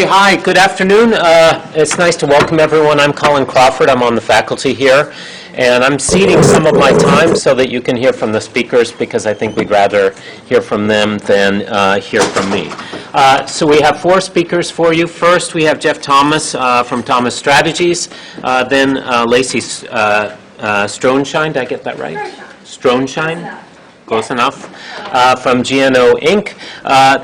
Hi, good afternoon. It's nice to welcome everyone. I'm Colin Crawford. I'm on the faculty here, and I'm ceding some of my time so that you can hear from the speakers, because I think we'd rather hear from them than hear from me. So we have 4 speakers for you. First, we have Jeff Thomas from Thomas Strategies, then Lacey Stronshine. Did I get that right? Stronshine? Close enough. From GNO Inc.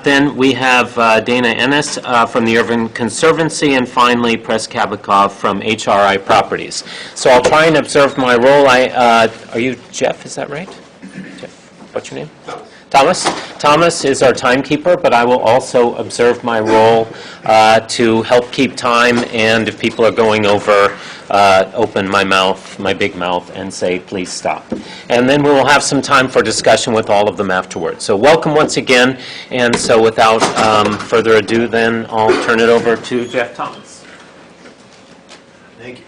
Then we have Dana Ennis from the Urban Conservancy, and finally Pres Kabakov from HRI Properties. So I'll try and observe my role. Are you Jeff? Is that right? Jeff. What's your name? Thomas. Thomas is our timekeeper, but I will also observe my role to help keep time, and if people are going over, open my mouth, my big mouth, and say, please stop. And then we will have some time for discussion with all of them afterwards. So welcome once again, and so without further ado, then I'll turn it over to Jeff Thomas. Thank you.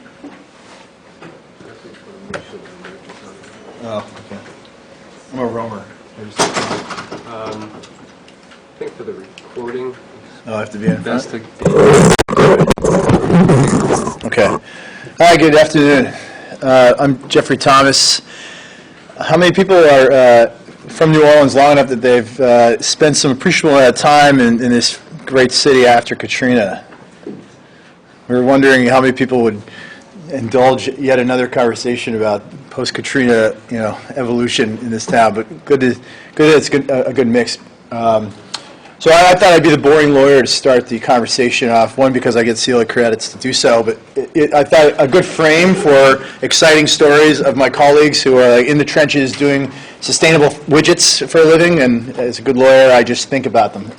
Oh, okay. I'm a roamer. I think for the recording, Oh, I have to be in best front? to Okay. Hi, good afternoon. I'm Jeffrey Thomas. How many people are from New Orleans long enough that they've spent some appreciable amount of time in this great city after Katrina? We were wondering how many people would indulge yet another conversation about post-Katrina, evolution in this town. But it's a good mix. So I thought I'd be the boring lawyer to start the conversation off. One, because I get CELA credits to do so, but I thought a good frame for exciting stories of my colleagues who are in the trenches doing sustainable widgets for a living. And as a good lawyer, I just think about them.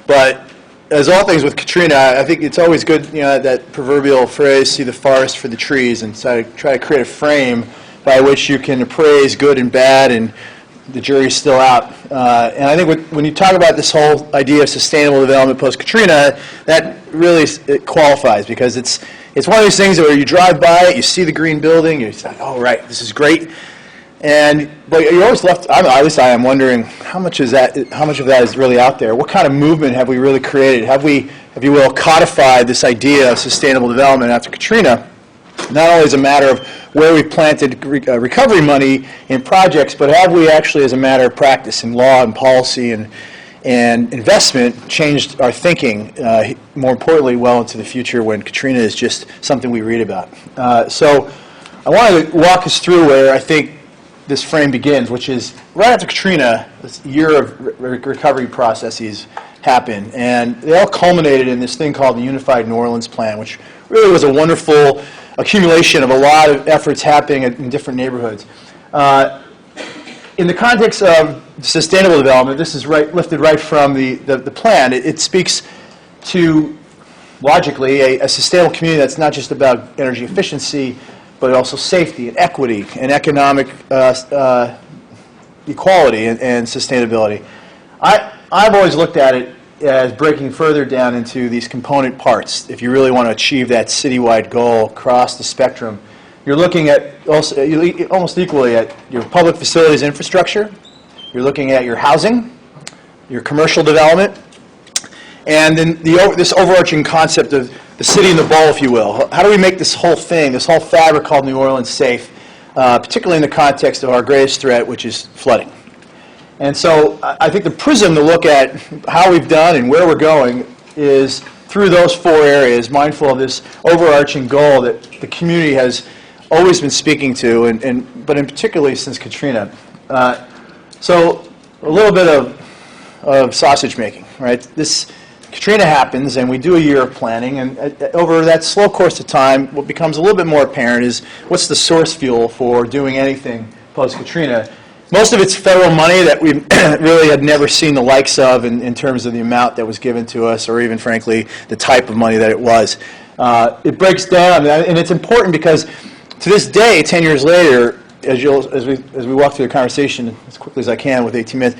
But as all things with Katrina, I think it's always good, that proverbial phrase, see the forest for the trees, and try to create a frame by which you can appraise good and bad, and the jury's still out. And I think when you talk about this whole idea of sustainable development post-Katrina, that really it qualifies, because it's one of those things where you drive by it, you see the green building, you say, oh, right, this is great. But you're always left, at least I am, wondering how much of that is really out there? What kind of movement have we really created? Have we, if you will, codified this idea of sustainable development after Katrina? Not only as a matter of where we planted recovery money in projects, but have we actually, as a matter of practice in law and policy and investment, changed our thinking, more importantly, well into the future when Katrina is just something we read about. So I wanted to walk us through where I think this frame begins, which is right after Katrina, this year of recovery processes happened, and they all culminated in this thing called the Unified New Orleans Plan, which really was a wonderful accumulation of a lot of efforts happening in different neighborhoods. In the context of sustainable development, this is lifted right from the plan. It speaks to, logically, a sustainable community that's not just about energy efficiency, but also safety and equity and economic equality and sustainability. I've always looked at it as breaking further down into these component parts. If you really want to achieve that citywide goal across the spectrum, you're looking at almost equally at your public facilities infrastructure, you're looking at your housing, your commercial development, and then this overarching concept of the city in the bowl, if you will. How do we make this whole thing, this whole fabric called New Orleans safe, particularly in the context of our greatest threat, which is flooding? And so I think the prism to look at how we've done and where we're going is through those 4 areas, mindful of this overarching goal that the community has always been speaking to, but in particularly since Katrina. So a little bit of sausage making, right? This Katrina happens, and we do a year of planning, and over that slow course of time, what becomes a little bit more apparent is what's the source fuel for doing anything post-Katrina. Most of it's federal money that we really had never seen the likes of in terms of the amount that was given to us, or even, frankly, the type of money that it was. It breaks down, and it's important because to this day, 10 years later, as we walk through the conversation as quickly as I can with 18 minutes,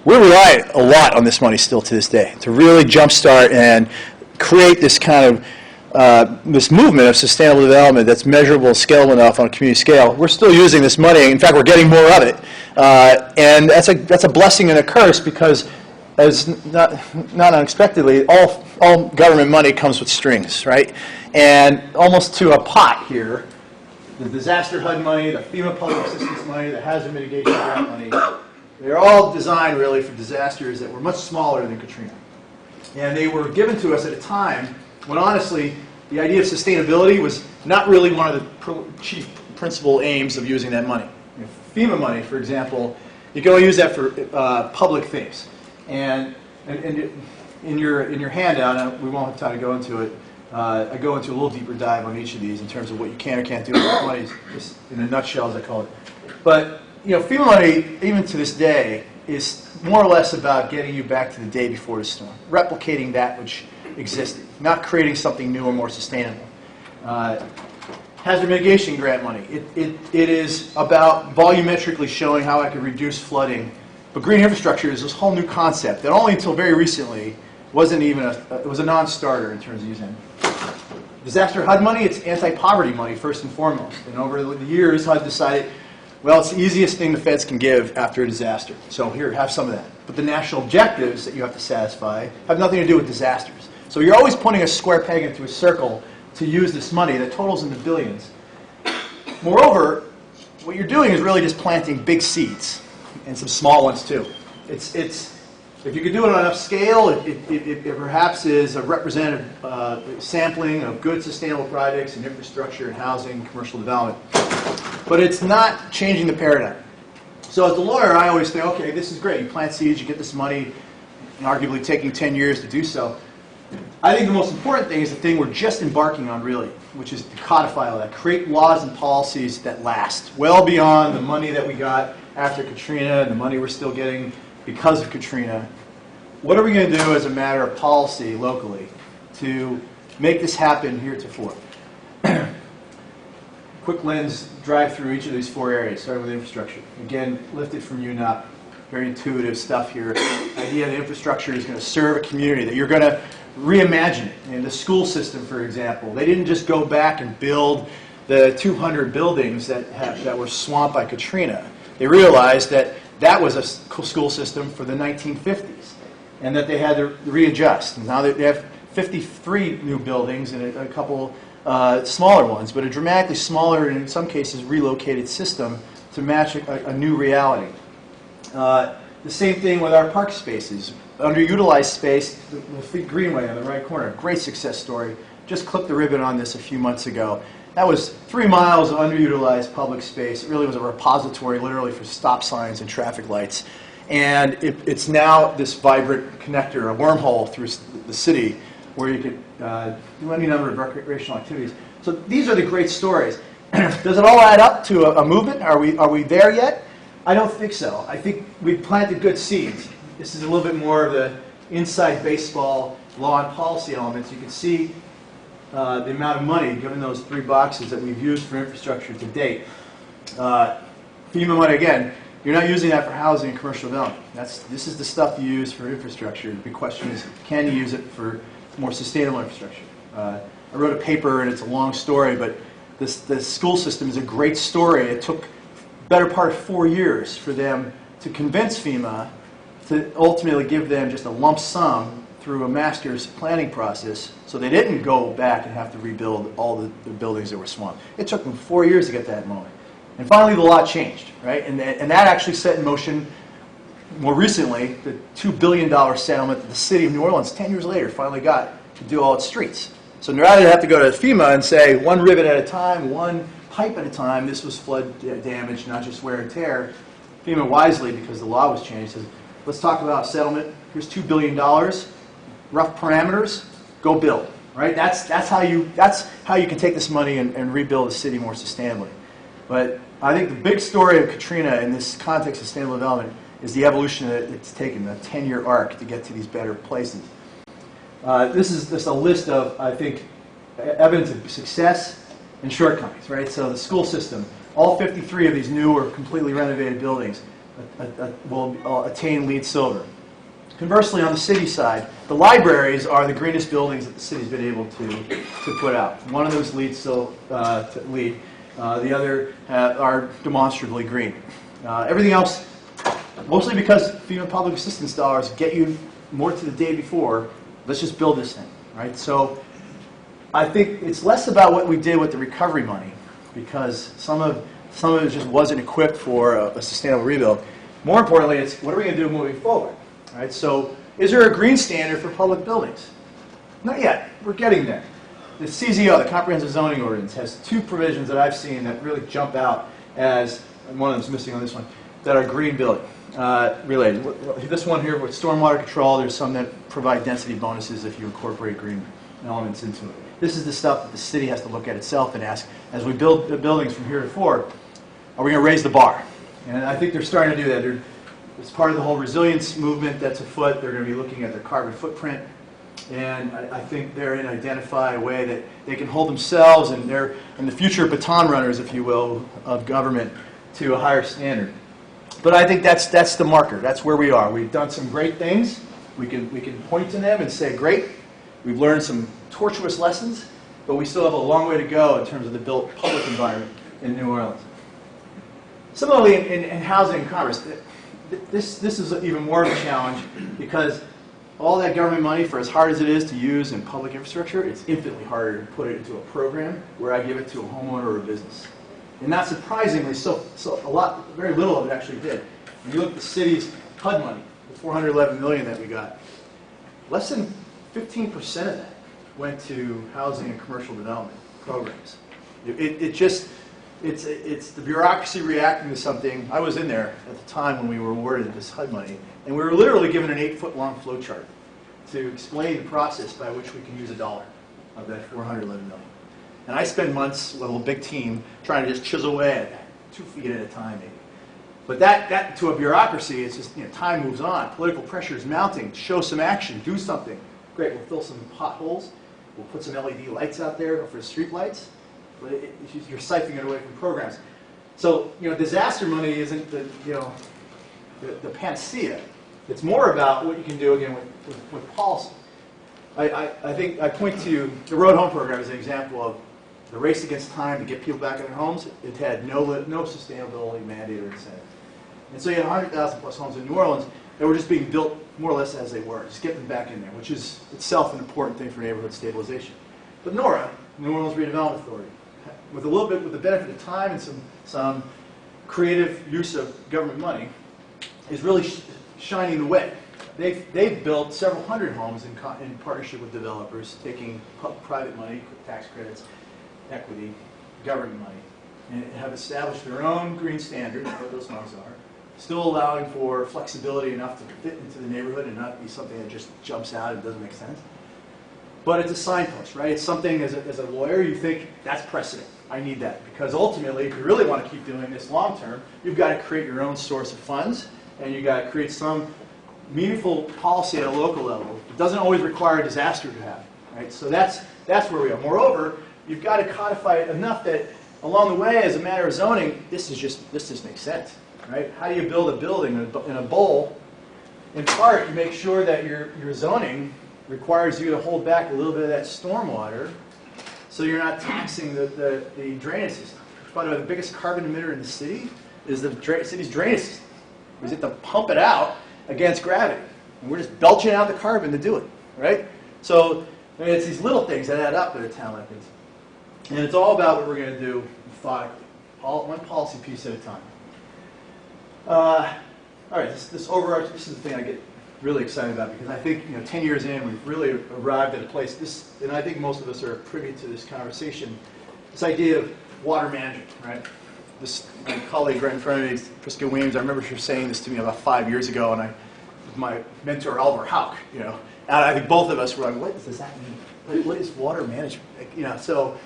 we rely a lot on this money still to this day to really jumpstart and create this kind of this movement of sustainable development that's measurable, scalable enough on a community scale. We're still using this money. In fact, we're getting more of it. And that's a blessing and a curse, because as not unexpectedly, all government money comes with strings, right? And almost to a pot here, the disaster HUD money, the FEMA public assistance money, the hazard mitigation grant money, they're all designed really for disasters that were much smaller than Katrina. And they were given to us at a time when honestly, the idea of sustainability was not really one of the chief principal aims of using that money. FEMA money, for example, you can only use that for public things. And in your handout, and we won't have time to go into it, I go into a little deeper dive on each of these in terms of what you can or can't do with money, just in a nutshell, as I call it. But FEMA money, even to this day, is more or less about getting you back to the day before the storm, replicating that which existed, not creating something new or more sustainable. Hazard mitigation grant money. It is about volumetrically showing how I could reduce flooding. But green infrastructure is this whole new concept that only until very recently wasn't even it was a non-starter in terms of using it. Disaster HUD money, it's anti-poverty money first and foremost. And over the years, HUD decided, well, it's the easiest thing the feds can give after a disaster. So here, have some of that. But the national objectives that you have to satisfy have nothing to do with disasters. So you're always putting a square peg into a circle to use this money that totals in the billions. Moreover, what you're doing is really just planting big seeds, and some small ones too. If you could do it on enough scale, it perhaps is a representative sampling of good sustainable projects in infrastructure and housing, commercial development. But it's not changing the paradigm. So as the lawyer, I always think, okay, this is great. You plant seeds, you get this money, and arguably taking 10 years to do so. I think the most important thing is the thing we're just embarking on, really, which is to codify all that, create laws and policies that last well beyond the money that we got after Katrina and the money we're still getting because of Katrina. What are we going to do as a matter of policy locally to make this happen heretofore? Quick lens drive through each of these four areas, starting with infrastructure. Again, lifted from UNOP, very intuitive stuff here. The idea that infrastructure is going to serve a community, that you're going to reimagine it. In the school system, for example, they didn't just go back and build the 200 buildings that were swamped by Katrina. They realized that that was a school system for the 1950s, and that they had to readjust. And now they have 53 new buildings and a couple smaller ones, but a dramatically smaller and in some cases relocated system to match a new reality. The same thing with our park spaces. Underutilized space, the Greenway on the right corner, great success story. Just clipped the ribbon on this a few months ago. That was 3 miles of underutilized public space. It really was a repository, literally, for stop signs and traffic lights. And it's now this vibrant connector, a wormhole through the city, where you could do any number of recreational activities. So these are the great stories. Does it all add up to a movement? Are we there yet? I don't think so. I think we've planted good seeds. This is a little bit more of the inside baseball law and policy elements. You can see the amount of money, given those 3 boxes, that we've used for infrastructure to date. FEMA money, again, you're not using that for housing and commercial development. This is the stuff you use for infrastructure. The big question is, can you use it for more sustainable infrastructure? I wrote a paper, and it's a long story, but the school system is a great story. It took better part of 4 years for them to convince FEMA to ultimately give them just a lump sum through a master's planning process, so they didn't go back and have to rebuild all the buildings that were swamped. It took them 4 years to get that moment. And finally, the law changed, right? And that actually set in motion, more recently, the $2 billion settlement that the city of New Orleans, 10 years later, finally got to do all its streets. So rather than have to go to FEMA and say, one ribbon at a time, one pipe at a time, this was flood damage, not just wear and tear, FEMA wisely, because the law was changed, says, let's talk about settlement. Here's $2 billion, rough parameters, go build. Right? That's how you can take this money and rebuild the city more sustainably. But I think the big story of Katrina in this context of sustainable development is the evolution that it's taken, the 10-year arc to get to these better places. This is just a list of, I think, evidence of success and shortcomings, right? So the school system, all 53 of these new or completely renovated buildings will attain LEED Silver. Conversely, on the city side, the libraries are the greenest buildings that the city's been able to put out. One of those LEED, the other are demonstrably green. Everything else mostly because FEMA public assistance dollars get you more to the day before. Let's just build this thing, right? So I think it's less about what we did with the recovery money, because some of it just wasn't equipped for a sustainable rebuild. More importantly, it's what are we going to do moving forward, right? So is there a green standard for public buildings? Not yet. We're getting there. The CZO, the Comprehensive Zoning Ordinance, has two provisions that I've seen that really jump out as, and one of them's missing on this one, that are green building related. This one here with stormwater control, there's some that provide density bonuses if you incorporate green elements into it. This is the stuff that the city has to look at itself and ask, as we build the buildings from here to forward, are we going to raise the bar? And I think they're starting to do that. It's part of the whole resilience movement that's afoot. They're going to be looking at their carbon footprint. And I think they're going to identify a way that they can hold themselves and they're in the future baton runners, if you will, of government to a higher standard. But I think that's the marker. That's where we are. We've done some great things. We can point to them and say, great. We've learned some tortuous lessons, but we still have a long way to go in terms of the built public environment in New Orleans. Similarly, in housing and commerce, this is even more of a challenge because all that government money, for as hard as it is to use in public infrastructure, it's infinitely harder to put it into a program where I give it to a homeowner or a business. And not surprisingly, very little of it actually did. When you look at the city's HUD money, the $411 million that we got, less than 15% of that went to housing and commercial development programs. It's the bureaucracy reacting to something. I was in there at the time when we were awarded this HUD money, and we were literally given an 8-foot-long flow chart to explain the process by which we can use $1 of that $411 million. And I spend months with a big team trying to just chisel away at that, 2 feet at a time, maybe. But that to a bureaucracy, it's just, time moves on. Political pressure is mounting. Show some action. Do something. Great, we'll fill some potholes. We'll put some LED lights out there for street lights. But you're siphoning it away from programs. So, disaster money isn't the panacea. It's more about what you can do, again, with policy. I think I point to the Road Home program as an example of the race against time to get people back in their homes. It had no sustainability mandate or incentive. And so you had 100,000 plus homes in New Orleans that were just being built more or less as they were. Just get them back in there, which is itself an important thing for neighborhood stabilization. But NORA, New Orleans Redevelopment Authority, with the benefit of time and some creative use of government money, is really shining the way. They've built several hundred homes in partnership with developers, taking private money, tax credits, equity, government money, and have established their own green standards, what those homes are, still allowing for flexibility enough to fit into the neighborhood and not be something that just jumps out and doesn't make sense. But it's a signpost, right? It's something, as a lawyer, you think, that's precedent. I need that. Because ultimately, if you really want to keep doing this long term, you've got to create your own source of funds, and you've got to create some meaningful policy at a local level. It doesn't always require a disaster to happen, right? So that's where we are. Moreover, you've got to codify it enough that along the way, as a matter of zoning, this just makes sense, right? How do you build a building in a bowl? In part, you make sure that your zoning requires you to hold back a little bit of that stormwater so you're not taxing the drainage system. By the way, the biggest carbon emitter in the city is the city's drainage system. We have to pump it out against gravity. And we're just belching out the carbon to do it, right? So it's these little things that add up in a town like this. And it's all about what we're going to do methodically, one policy piece at a time. All right, this is the thing I get really excited about, because I think 10 years in, we've really arrived at a place, and I think most of us are privy to this conversation, this idea of water management, right? My colleague right in front of me, Prisca Weems, I remember her saying this to me about 5 years ago, and with my mentor, Oliver Hauk, and I think both of us were like, what does that mean? What is water management? So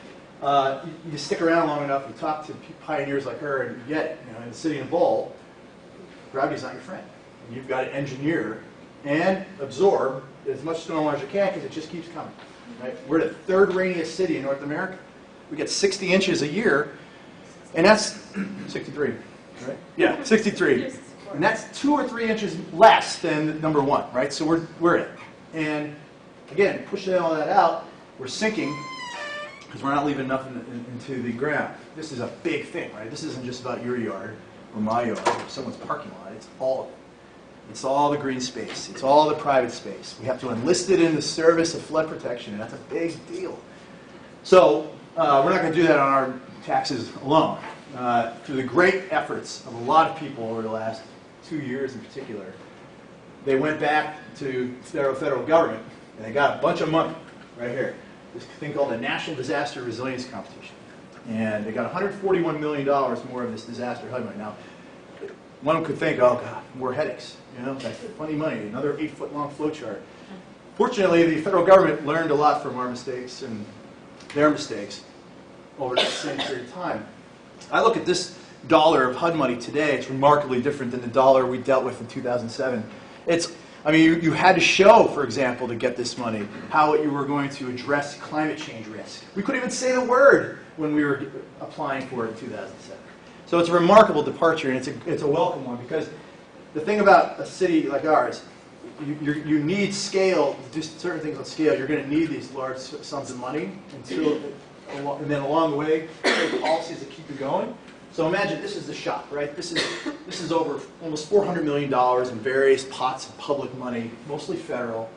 you stick around long enough, you talk to pioneers like her, and you get it. In the city in a bowl, gravity's not your friend. And you've got to engineer and absorb as much stormwater as you can, because it just keeps coming. Right? We're the third rainiest city in North America. We get 60 inches a year, and that's 63, right? Yeah, 63. And that's 2 or 3 inches less than number one, right? So we're in it. And again, pushing all that out, we're sinking because we're not leaving enough into the ground. This is a big thing, right? This isn't just about your yard or my yard or someone's parking lot. It's all of it. It's all the green space. It's all the private space. We have to enlist it in the service of flood protection, and that's a big deal. So we're not going to do that on our taxes alone. Through the great efforts of a lot of people over the last 2 years in particular, they went back to the federal government, and they got a bunch of money right here. This thing called the National Disaster Resilience Competition. And they got $141 million more of this disaster HUD money. Now, one could think, oh, God, more headaches. You know, that's funny money, another 8-foot-long flow chart. Fortunately, the federal government learned a lot from our mistakes and their mistakes over that same period of time. I look at this dollar of HUD money today, it's remarkably different than the dollar we dealt with in 2007. I mean, you had to show, for example, to get this money, how you were going to address climate change risk. We couldn't even say the word when we were applying for it in 2007. So it's a remarkable departure, and it's a welcome one, because the thing about a city like ours, you need scale, to do certain things on scale. You're going to need these large sums of money, and then along the way, policies that keep you going. So imagine this is the shop, right? This is over almost $400 million in various pots of public money, mostly federal,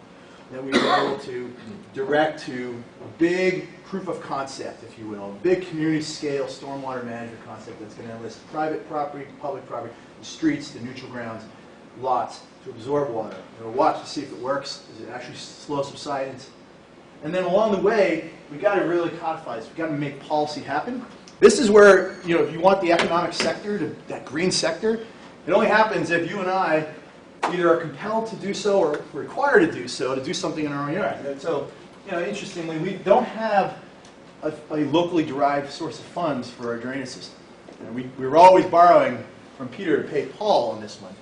that we were able to direct to a big proof of concept, if you will, a big community scale stormwater management concept that's going to enlist private property, public property, the streets, the neutral grounds, lots to absorb water. We'll watch to see if it works. Does it actually slow subsidence? And then along the way, we've got to really codify this. We've got to make policy happen. This is where, you know, if you want the economic sector, that green sector, it only happens if you and I either are compelled to do so or required to do so, to do something in our own yard. And so, you know, interestingly, we don't have a locally derived source of funds for our drainage system. You know, we were always borrowing from Peter to pay Paul on this one.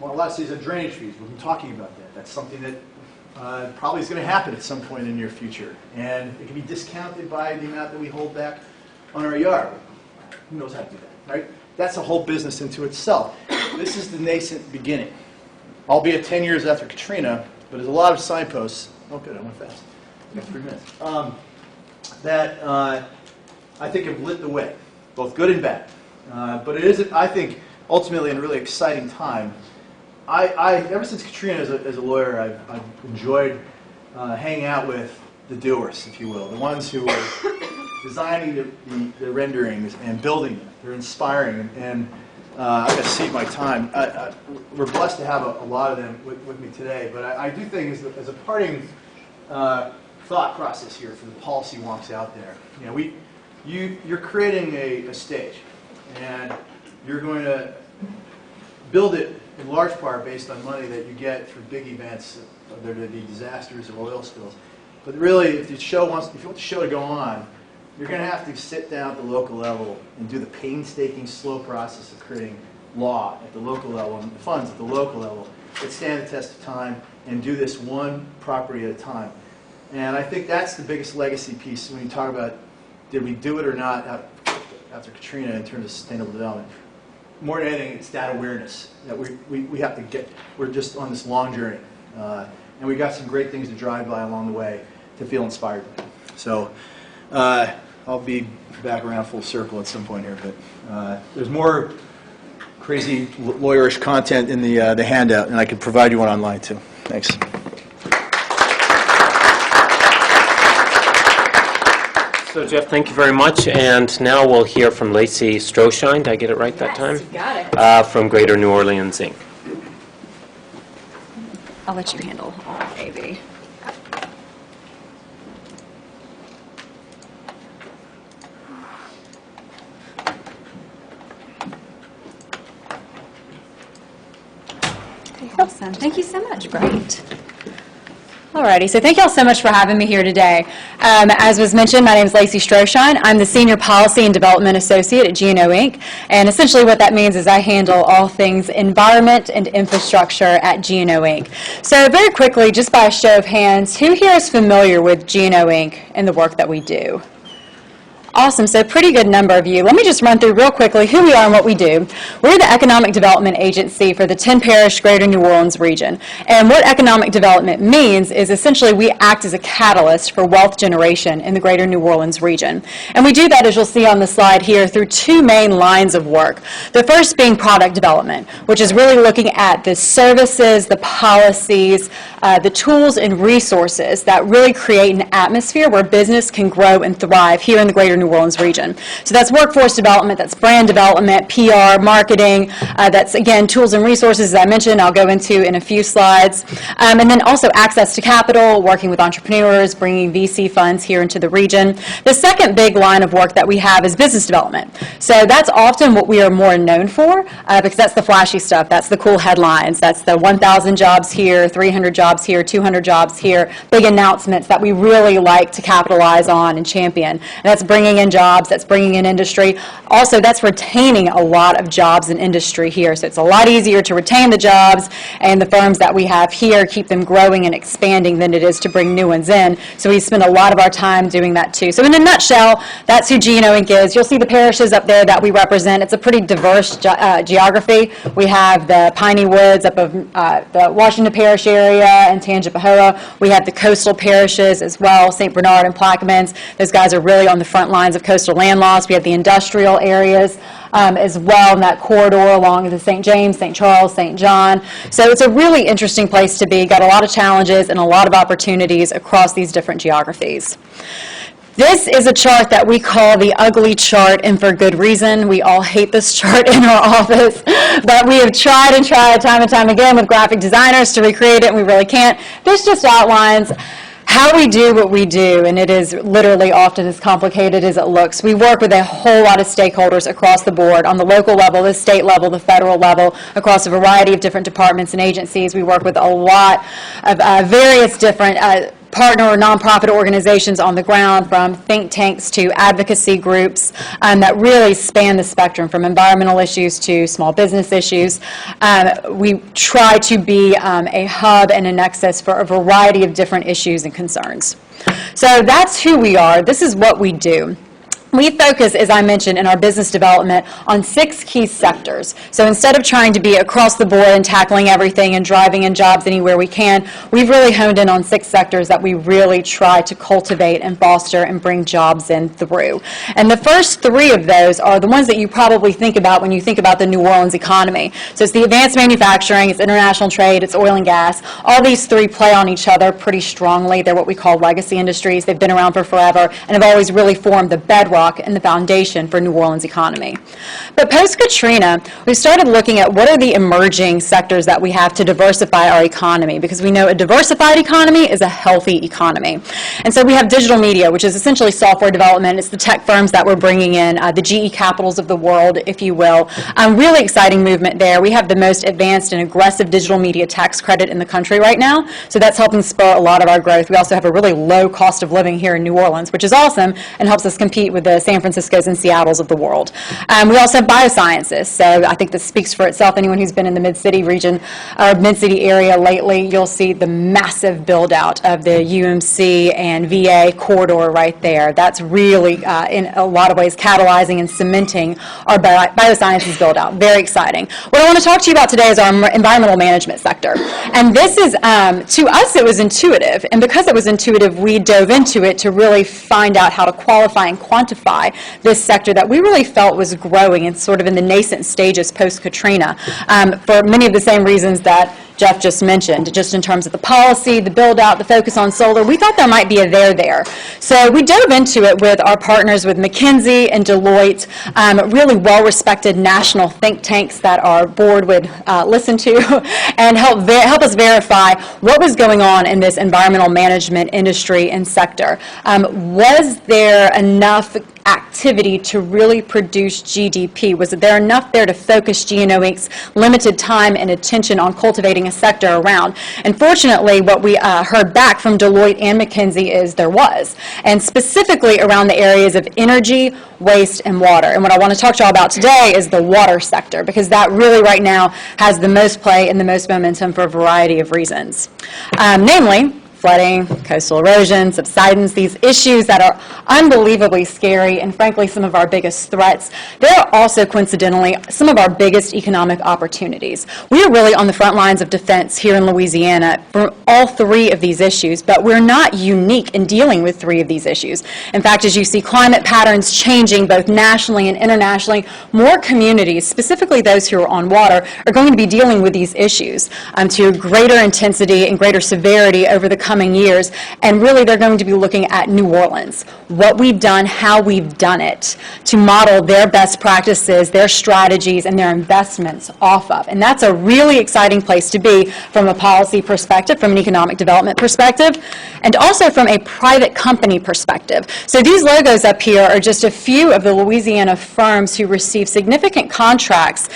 Well, a lot of cities have drainage fees. We've been talking about that. That's something that probably is going to happen at some point in the near future. And it can be discounted by the amount that we hold back on our yard. Who knows how to do that, right? That's a whole business into itself. This is the nascent beginning. Albeit 10 years after Katrina, but there's a lot of signposts. Oh, good, I went fast. I got 3 minutes. That I think have lit the way, both good and bad. But it is, I think, ultimately a really exciting time. Ever since Katrina, as a lawyer, I've enjoyed hanging out with the doers, if you will, the ones who are designing the renderings and building them. They're inspiring, and I've got to seize my time. We're blessed to have a lot of them with me today, but I do think as a parting thought process here for the policy wonks out there, you know, you're creating a stage, and you're going to build it in large part based on money that you get through big events, whether they be disasters or oil spills. But really, if you want the show to go on, you're going to have to sit down at the local level and do the painstaking, slow process of creating law at the local level and funds at the local level that stand the test of time and do this one property at a time. And I think that's the biggest legacy piece when you talk about did we do it or not after Katrina in terms of sustainable development. More than anything, it's that awareness that we have to get. We're just on this long journey. And we got some great things to drive by along the way to feel inspired by. So I'll be back around full circle at some point here, but there's more crazy lawyerish content in the handout, and I can provide you one online too. Thanks. So Jeff, thank you very much, and now we'll hear from Lacey Stroshine. Did I get it right that time? Yes, you got it. From Greater New Orleans, Inc. I'll let you handle all of AV. Awesome. Thank you so much. Great. Alrighty, so thank you all so much for having me here today. As was mentioned, my name is Lacey Stroshine. I'm the Senior Policy and Development Associate at GNO Inc. And essentially what that means is I handle all things environment and infrastructure at GNO Inc. So very quickly, just by a show of hands, who here is familiar with GNO Inc. and the work that we do? Awesome. So pretty good number of you. Let me just run through real quickly who we are and what we do. We're the Economic Development Agency for the 10-parish Greater New Orleans region. And what economic development means is essentially we act as a catalyst for wealth generation in the Greater New Orleans region. And we do that, as you'll see on the slide here, through two main lines of work. The first being product development, which is really looking at the services, the policies, the tools and resources that really create an atmosphere where business can grow and thrive here in the Greater New Orleans region. So that's workforce development, that's brand development, PR, marketing, that's, again, tools and resources, as I mentioned, I'll go into in a few slides. And then also access to capital, working with entrepreneurs, bringing VC funds here into the region. The second big line of work that we have is business development. So that's often what we are more known for, because that's the flashy stuff, that's the cool headlines, that's the 1,000 jobs here, 300 jobs here, 200 jobs here, big announcements that we really like to capitalize on and champion. And that's bringing in jobs, that's bringing in industry. Also, that's retaining a lot of jobs in industry here. So it's a lot easier to retain the jobs and the firms that we have here, keep them growing and expanding than it is to bring new ones in. So we spend a lot of our time doing that too. So in a nutshell, that's who G&O Inc. is. You'll see the parishes up there that we represent. It's a pretty diverse geography. We have the piney woods up of the Washington Parish area and Tangipahoa. We have the coastal parishes as well, St. Bernard and Plaquemines. Those guys are really on the front lines of coastal land loss. We have the industrial areas as well in that corridor along the St. James, St. Charles, St. John. So it's a really interesting place to be. Got a lot of challenges and a lot of opportunities across these different geographies. This is a chart that we call the ugly chart, and for good reason. We all hate this chart in our office, but we have tried and tried time and time again with graphic designers to recreate it, and we really can't. This just outlines how we do what we do, and it is literally often as complicated as it looks. We work with a whole lot of stakeholders across the board, on the local level, the state level, the federal level, across a variety of different departments and agencies. We work with a lot of various different partner or nonprofit organizations on the ground, from think tanks to advocacy groups that really span the spectrum from environmental issues to small business issues. We try to be a hub and a nexus for a variety of different issues and concerns. So that's who we are. This is what we do. We focus, as I mentioned, in our business development on 6 key sectors. So instead of trying to be across the board and tackling everything and driving in jobs anywhere we can, we've really honed in on 6 sectors that we really try to cultivate and foster and bring jobs in through. And the first 3 of those are the ones that you probably think about when you think about the New Orleans economy. So it's the advanced manufacturing, it's international trade, it's oil and gas. All these 3 play on each other pretty strongly. They're what we call legacy industries. They've been around for forever and have always really formed the bedrock and the foundation for New Orleans economy. But post-Katrina, we started looking at what are the emerging sectors that we have to diversify our economy, because we know a diversified economy is a healthy economy. And so we have digital media, which is essentially software development. It's the tech firms that we're bringing in, the GE Capitals of the world, if you will. Really exciting movement there. We have the most advanced and aggressive digital media tax credit in the country right now, so that's helping spur a lot of our growth. We also have a really low cost of living here in New Orleans, which is awesome and helps us compete with the San Franciscos and Seattles of the world. We also have biosciences, so I think this speaks for itself. Anyone who's been in the Mid-City region or Mid-City area lately, you'll see the massive build-out of the UMC and VA corridor right there. That's really, in a lot of ways, catalyzing and cementing our biosciences build-out. Very exciting. What I want to talk to you about today is our environmental management sector. And this is, to us, it was intuitive. And because it was intuitive, we dove into it to really find out how to qualify and quantify this sector that we really felt was growing and sort of in the nascent stages post-Katrina, for many of the same reasons that Jeff just mentioned, just in terms of the policy, the build-out, the focus on solar. We thought there might be a there. So we dove into it with our partners with McKinsey and Deloitte, really well-respected national think tanks that our board would listen to and help us verify what was going on in this environmental management industry and sector. Was there enough activity to really produce GDP? Was there enough there to focus G&O Inc.'s limited time and attention on cultivating a sector around? And fortunately, what we heard back from Deloitte and McKinsey is there was, and specifically around the areas of energy, waste, and water. And what I want to talk to you all about today is the water sector, because that really right now has the most play and the most momentum for a variety of reasons. Namely, flooding, coastal erosion, subsidence, these issues that are unbelievably scary and frankly some of our biggest threats, they're also coincidentally some of our biggest economic opportunities. We are really on the front lines of defense here in Louisiana for all three of these issues, but we're not unique in dealing with three of these issues. In fact, as you see climate patterns changing both nationally and internationally, more communities, specifically those who are on water, are going to be dealing with these issues to greater intensity and greater severity over the coming years, and really they're going to be looking at New Orleans, what we've done, how we've done it, to model their best practices, their strategies, and their investments off of. And that's a really exciting place to be from a policy perspective, from an economic development perspective, and also from a private company perspective. So these logos up here are just a few of the Louisiana firms who received significant contracts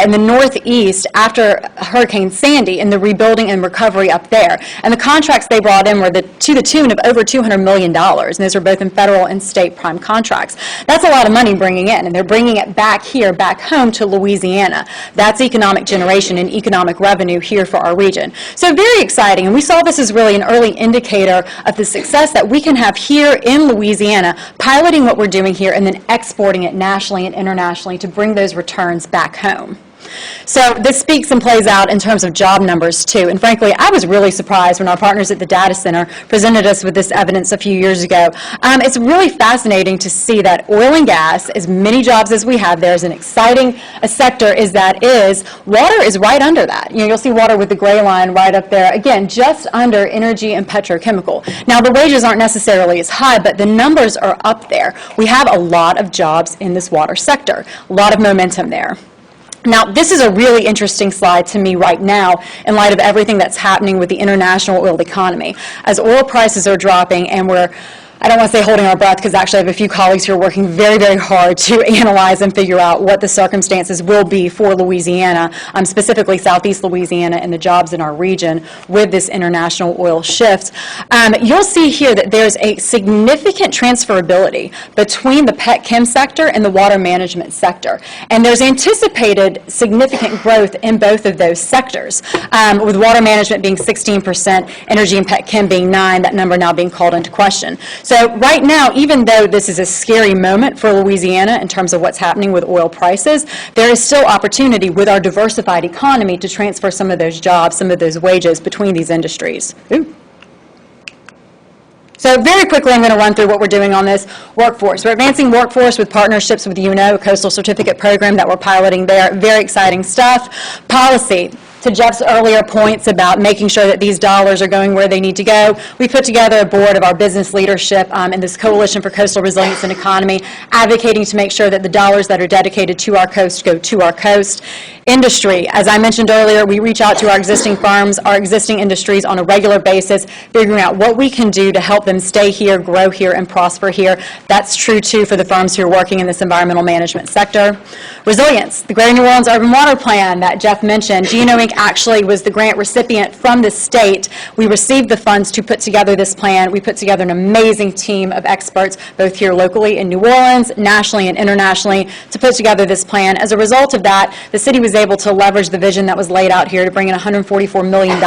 in the Northeast after Hurricane Sandy and the rebuilding and recovery up there. And the contracts they brought in were to the tune of over $200 million, and those are both in federal and state prime contracts. That's a lot of money bringing in, and they're bringing it back here, back home to Louisiana. That's economic generation and economic revenue here for our region. So very exciting, and we saw this as really an early indicator of the success that we can have here in Louisiana, piloting what we're doing here and then exporting it nationally and internationally to bring those returns back home. So this speaks and plays out in terms of job numbers too. And frankly, I was really surprised when our partners at the data center presented us with this evidence a few years ago. It's really fascinating to see that oil and gas, as many jobs as we have there, as an exciting a sector as that is, water is right under that. You'll see water with the gray line right up there, again, just under energy and petrochemical. Now, the wages aren't necessarily as high, but the numbers are up there. We have a lot of jobs in this water sector, a lot of momentum there. Now, this is a really interesting slide to me right now in light of everything that's happening with the international oil economy. As oil prices are dropping and we're, I don't want to say holding our breath because actually I have a few colleagues who are working very, very hard to analyze and figure out what the circumstances will be for Louisiana, specifically Southeast Louisiana and the jobs in our region with this international oil shift. You'll see here that there's a significant transferability between the pet chem sector and the water management sector. And there's anticipated significant growth in both of those sectors, with water management being 16%, energy and pet chem being 9%, that number now being called into question. So right now, even though this is a scary moment for Louisiana in terms of what's happening with oil prices, there is still opportunity with our diversified economy to transfer some of those jobs, some of those wages between these industries. Ooh. So very quickly, I'm going to run through what we're doing on this workforce. We're advancing workforce with partnerships with UNO, a coastal certificate program that we're piloting there. Very exciting stuff. Policy. To Jeff's earlier points about making sure that these dollars are going where they need to go, we put together a board of our business leadership in this Coalition for Coastal Resilience and Economy, advocating to make sure that the dollars that are dedicated to our coast go to our coast. Industry, as I mentioned earlier, we reach out to our existing firms, our existing industries on a regular basis, figuring out what we can do to help them stay here, grow here, and prosper here. That's true, too, for the firms who are working in this environmental management sector. Resilience, the Greater New Orleans Urban Water Plan that Jeff mentioned. GNO Inc. actually was the grant recipient from the state. We received the funds to put together this plan. We put together an amazing team of experts, both here locally in New Orleans, nationally and internationally, to put together this plan. As a result of that, the city was able to leverage the vision that was laid out here to bring in $144 million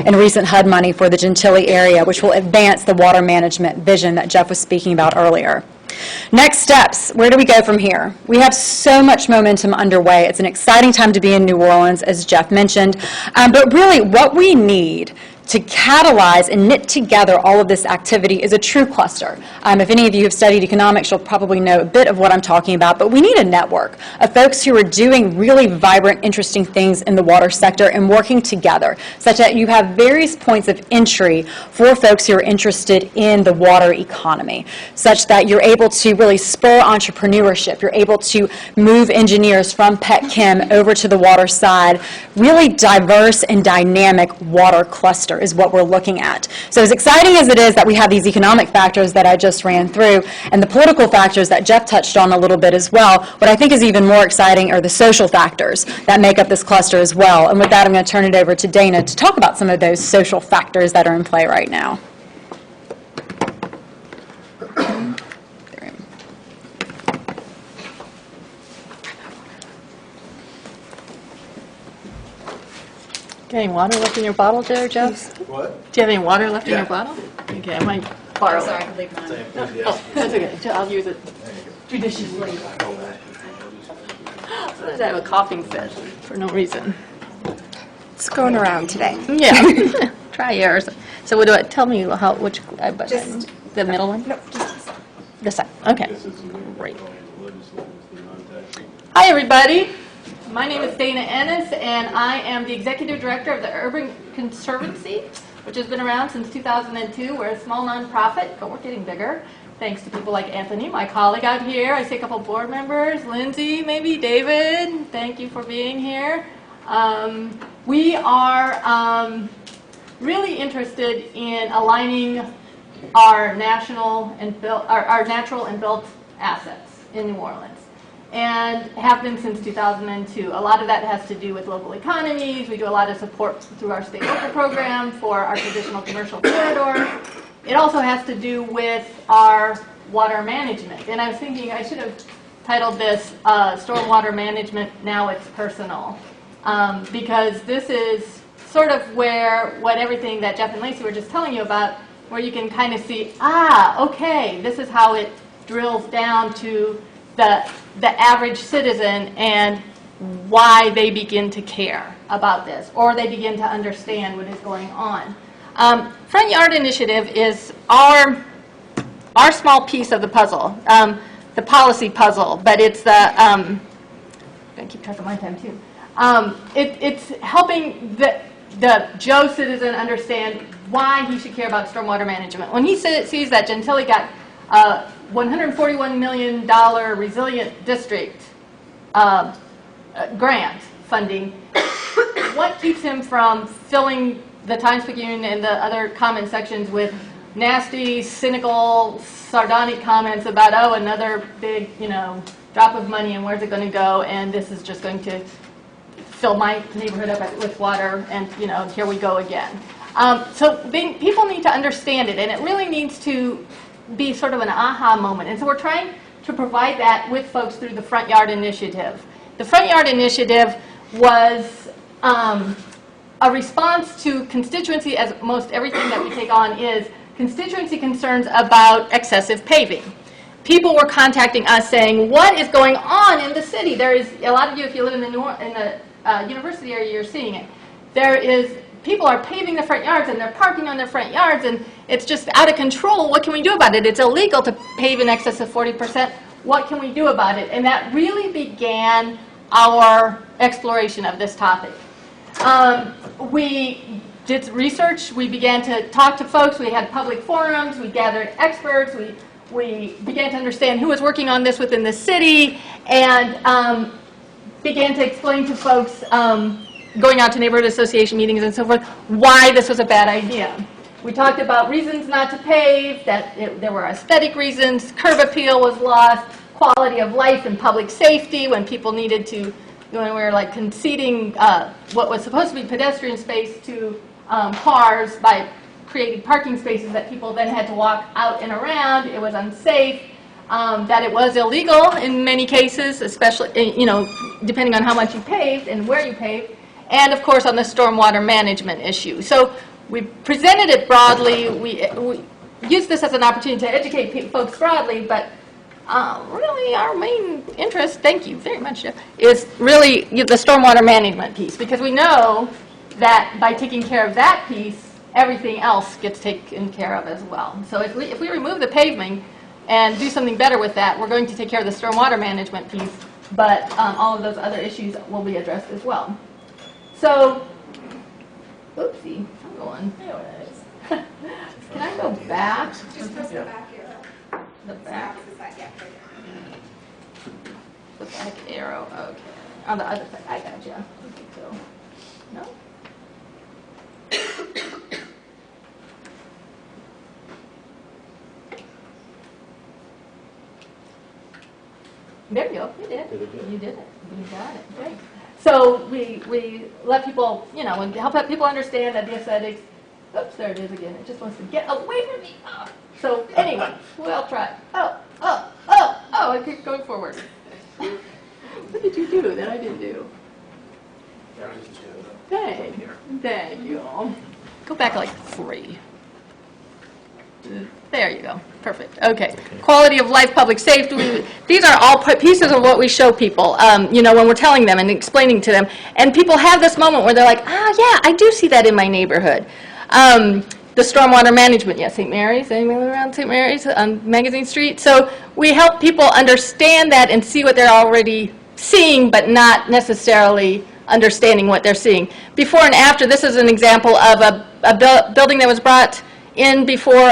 in recent HUD money for the Gentilly area, which will advance the water management vision that Jeff was speaking about earlier. Next steps, where do we go from here? We have so much momentum underway. It's an exciting time to be in New Orleans, as Jeff mentioned. But really, what we need to catalyze and knit together all of this activity is a true cluster. If any of you have studied economics, you'll probably know a bit of what I'm talking about, but we need a network of folks who are doing really vibrant, interesting things in the water sector and working together, such that you have various points of entry for folks who are interested in the water economy, such that you're able to really spur entrepreneurship, you're able to move engineers from pet chem over to the water side. Really diverse and dynamic water cluster is what we're looking at. So as exciting as it is that we have these economic factors that I just ran through and the political factors that Jeff touched on a little bit as well, what I think is even more exciting are the social factors that make up this cluster as well. And with that, I'm going to turn it over to Dana to talk about some of those social factors that are in play right now. Getting water left in your bottle there, Jeff? What? Do you have any water left in Yeah. your bottle? Okay, I might borrow Sorry, I it. could leave mine. Oh, that's okay. I'll use it judiciously. Sometimes I have a coughing fit for no reason. It's going around today. Yeah. Try yours. So what do I, tell me how, which, Just- the middle one? No, just This side, okay. Great. Hi, everybody. My name is Dana Ennis, and I am the Executive Director of the Urban Conservancy, which has been around since 2002. We're a small nonprofit, but we're getting bigger, thanks to people like Anthony, my colleague out here. I see a couple board members, Lindsay, maybe David. Thank you for being here. We are really interested in aligning our national and our natural and built assets in New Orleans, and have been since 2002. A lot of that has to do with local economies. We do a lot of support through our state local program for our traditional commercial corridors. It also has to do with our water management. And I was thinking I should have titled this Stormwater Management Now It's Personal, because this is sort of where everything that Jeff and Lacey were just telling you about, where you can kind of see, okay, this is how it drills down to the average citizen and why they begin to care about this, or they begin to understand what is going on. Front Yard Initiative is our small piece of the puzzle, the policy puzzle, but it's the, I'm going to keep track of my time too. It's helping the Joe citizen understand why he should care about stormwater management. When he sees that Gentilly got $141 million Resilient District grant funding, what keeps him from filling the Times-Picayune and the other comment sections with nasty, cynical, sardonic comments about, oh, another big, drop of money, and where's it going to go, and this is just going to fill my neighborhood up with water, and here we go again. So people need to understand it, and it really needs to be sort of an aha moment. And so we're trying to provide that with folks through the Front Yard Initiative. The Front Yard Initiative was a response to constituency, as most everything that we take on is, constituency concerns about excessive paving. People were contacting us saying, what is going on in the city? There is, a lot of you, if you live in the university area, you're seeing it. People are paving their front yards and they're parking on their front yards, and it's just out of control. What can we do about it? It's illegal to pave in excess of 40%. What can we do about it? And that really began our exploration of this topic. We did research. We began to talk to folks. We had public forums. We gathered experts. We began to understand who was working on this within the city, and began to explain to folks, going out to neighborhood association meetings and so forth, why this was a bad idea. We talked about reasons not to pave, that there were aesthetic reasons, curb appeal was lost, quality of life and public safety when people needed to, when we were like conceding what was supposed to be pedestrian space to cars by creating parking spaces that people then had to walk out and around. It was unsafe. That it was illegal in many cases, especially, depending on how much you paved and where you paved, and of course on the stormwater management issue. So we presented it broadly. We used this as an opportunity to educate folks broadly, but really our main interest, thank you very much, Jeff, is really the stormwater management piece, because we know that by taking care of that piece, everything else gets taken care of as well. So if we remove the paving and do something better with that, we're going to take care of the stormwater management piece, but all of those other issues will be addressed as well. So, oopsie, I'm going, there it is. Can I go back? just press the back arrow. The back, Yeah. the back arrow, okay. On the other side, I got you. So, no? There you go. You did it. You did it. You got it. Great. So we let people, and help people understand that the aesthetics. Oops, there it is again. It just wants to get away from me. Oh. So anyway, we'll try. Oh, I keep going forward. What did you do that I didn't do? Thank you. Go back like 3. There you go. Perfect. Okay. Quality of life, public safety. These are all pieces of what we show people, you know, when we're telling them and explaining to them. And people have this moment where they're like, yeah, I do see that in my neighborhood. The stormwater management, yeah, St. Mary's. Anyone around St. Mary's on Magazine Street? So we help people understand that and see what they're already seeing, but not necessarily understanding what they're seeing. Before and after, this is an example of a building that was brought in before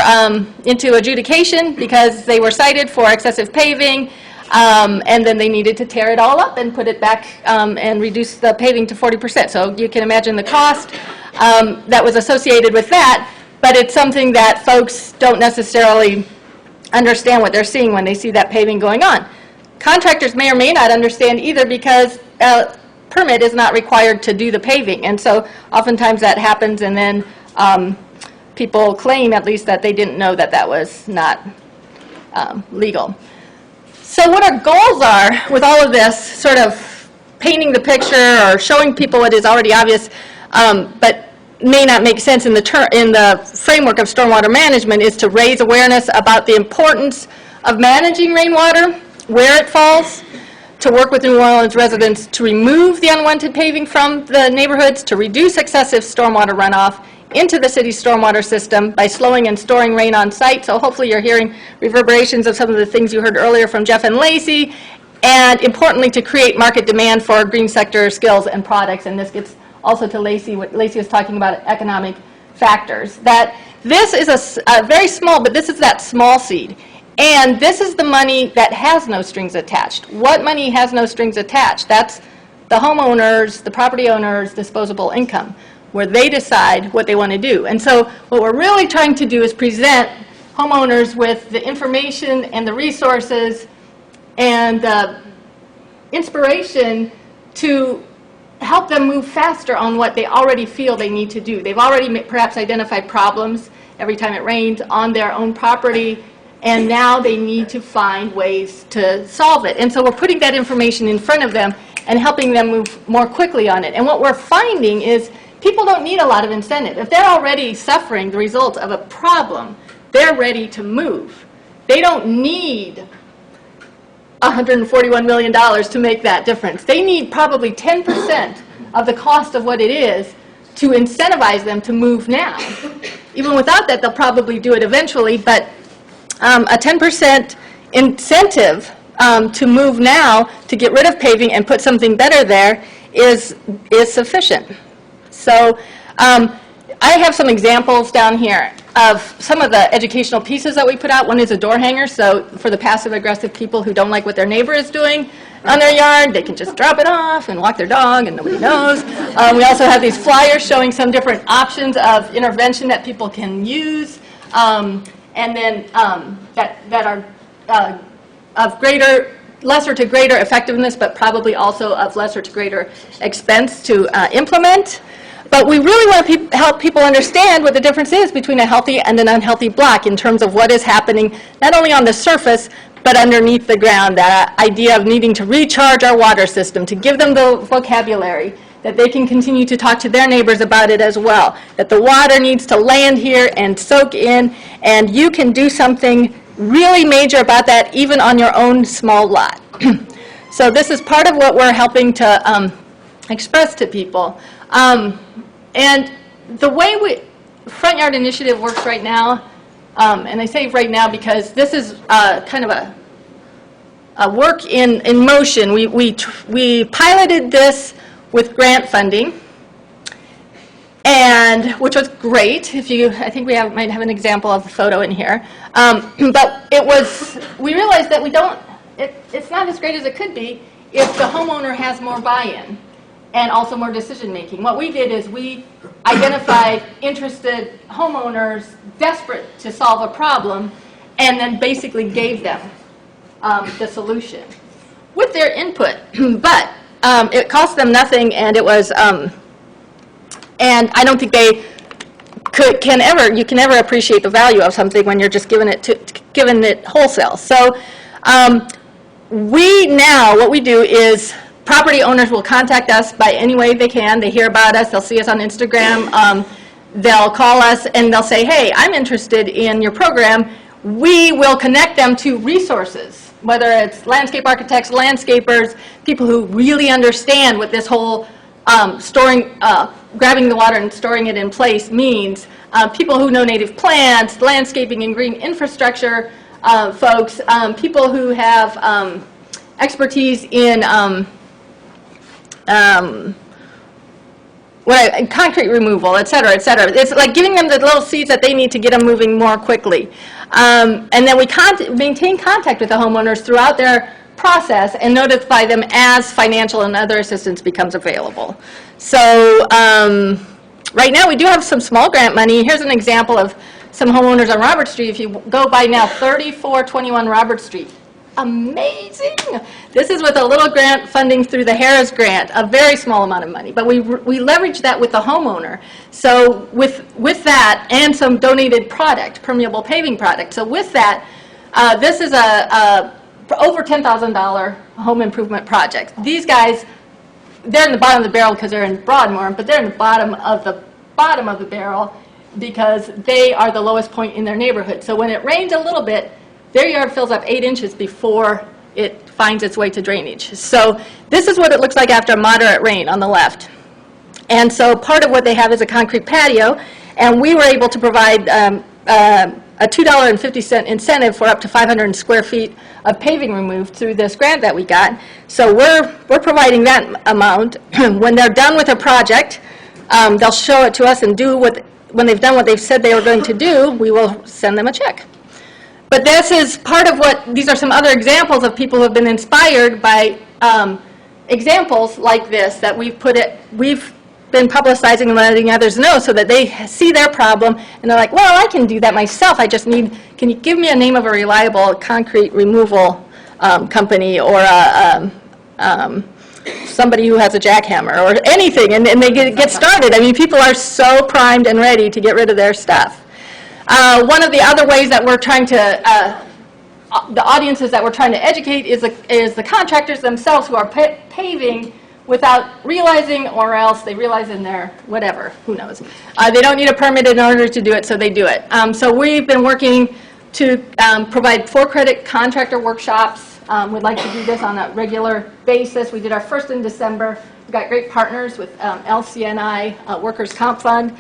into adjudication because they were cited for excessive paving, and then they needed to tear it all up and put it back and reduce the paving to 40%. So you can imagine the cost that was associated with that, but it's something that folks don't necessarily understand what they're seeing when they see that paving going on. Contractors may or may not understand either because a permit is not required to do the paving, and so oftentimes that happens, and then people claim at least that they didn't know that that was not legal. So what our goals are with all of this, sort of painting the picture or showing people what is already obvious, but may not make sense in the framework of stormwater management, is to raise awareness about the importance of managing rainwater, where it falls, to work with New Orleans residents to remove the unwanted paving from the neighborhoods, to reduce excessive stormwater runoff into the city's stormwater system by slowing and storing rain on site. So hopefully you're hearing reverberations of some of the things you heard earlier from Jeff and Lacey, and importantly to create market demand for green sector skills and products. And this gets also to Lacey, what Lacey was talking about, economic factors. That this is a very small, but this is that small seed. And this is the money that has no strings attached. What money has no strings attached? That's the homeowners, the property owners' disposable income, where they decide what they want to do. And so what we're really trying to do is present homeowners with the information and the resources and the inspiration to help them move faster on what they already feel they need to do. They've already perhaps identified problems every time it rains on their own property, and now they need to find ways to solve it. And so we're putting that information in front of them and helping them move more quickly on it. And what we're finding is people don't need a lot of incentive. If they're already suffering the results of a problem, they're ready to move. They don't need $141 million to make that difference. They need probably 10% of the cost of what it is to incentivize them to move now. Even without that, they'll probably do it eventually, but a 10% incentive to move now to get rid of paving and put something better there is sufficient. So I have some examples down here of some of the educational pieces that we put out. One is a door hanger, so for the passive-aggressive people who don't like what their neighbor is doing on their yard, they can just drop it off and walk their dog and nobody knows. We also have these flyers showing some different options of intervention that people can use, and then that are of lesser to greater effectiveness, but probably also of lesser to greater expense to implement. But we really want to help people understand what the difference is between a healthy and an unhealthy block in terms of what is happening, not only on the surface, but underneath the ground. That idea of needing to recharge our water system, to give them the vocabulary, that they can continue to talk to their neighbors about it as well, that the water needs to land here and soak in, and you can do something really major about that even on your own small lot. So this is part of what we're helping to express to people. And the way Front Yard Initiative works right now, and I say right now because this is kind of a work in motion. We piloted this with grant funding, and which was great. I think we might have an example of the photo in here. But we realized that it's not as great as it could be if the homeowner has more buy-in and also more decision-making. What we did is we identified interested homeowners desperate to solve a problem and then basically gave them the solution with their input. But it cost them nothing, and it was, and I don't think they you can ever appreciate the value of something when you're just giving it wholesale. So what we do is property owners will contact us by any way they can. They hear about us. They'll see us on Instagram. they'll call us and they'll say, hey, I'm interested in your program. We will connect them to resources, whether it's landscape architects, landscapers, people who really understand what this whole grabbing the water and storing it in place means, people who know native plants, landscaping and green infrastructure folks, people who have expertise in concrete removal, et cetera, et cetera. It's like giving them the little seeds that they need to get them moving more quickly. And then we maintain contact with the homeowners throughout their process and notify them as financial and other assistance becomes available. So right now we do have some small grant money. Here's an example of some homeowners on Robert Street. If you go by now, 3421 Robert Street. Amazing. This is with a little grant funding through the Harris grant, a very small amount of money, but we leverage that with the homeowner. So with that and some donated product, permeable paving product. So with that, this is a over $10,000 home improvement project. These guys, they're in the bottom of the barrel because they're in Broadmoor, but they're in the bottom of the barrel because they are the lowest point in their neighborhood. So when it rains a little bit, their yard fills up 8 inches before it finds its way to drainage. So this is what it looks like after moderate rain on the left. And so part of what they have is a concrete patio, and we were able to provide a $2.50 incentive for up to 500 square feet of paving removed through this grant that we got. So we're providing that amount. When they're done with a project, they'll show it to us and when they've done what they've said they were going to do, we will send them a check. But this is part of these are some other examples of people who have been inspired by examples like this that we've been publicizing and letting others know so that they see their problem and they're like, well, I can do that myself. I just need, can you give me a name of a reliable concrete removal company or somebody who has a jackhammer or anything, and they get started. I mean, people are so primed and ready to get rid of their stuff. One of the other ways that we're trying to, the audiences that we're trying to educate is the contractors themselves who are paving without realizing, or else they realize in their whatever, who knows. They don't need a permit in order to do it, so they do it. So we've been working to provide for-credit contractor workshops. We'd like to do this on a regular basis. We did our first in December. We've got great partners with LCNI, Workers' Comp Fund,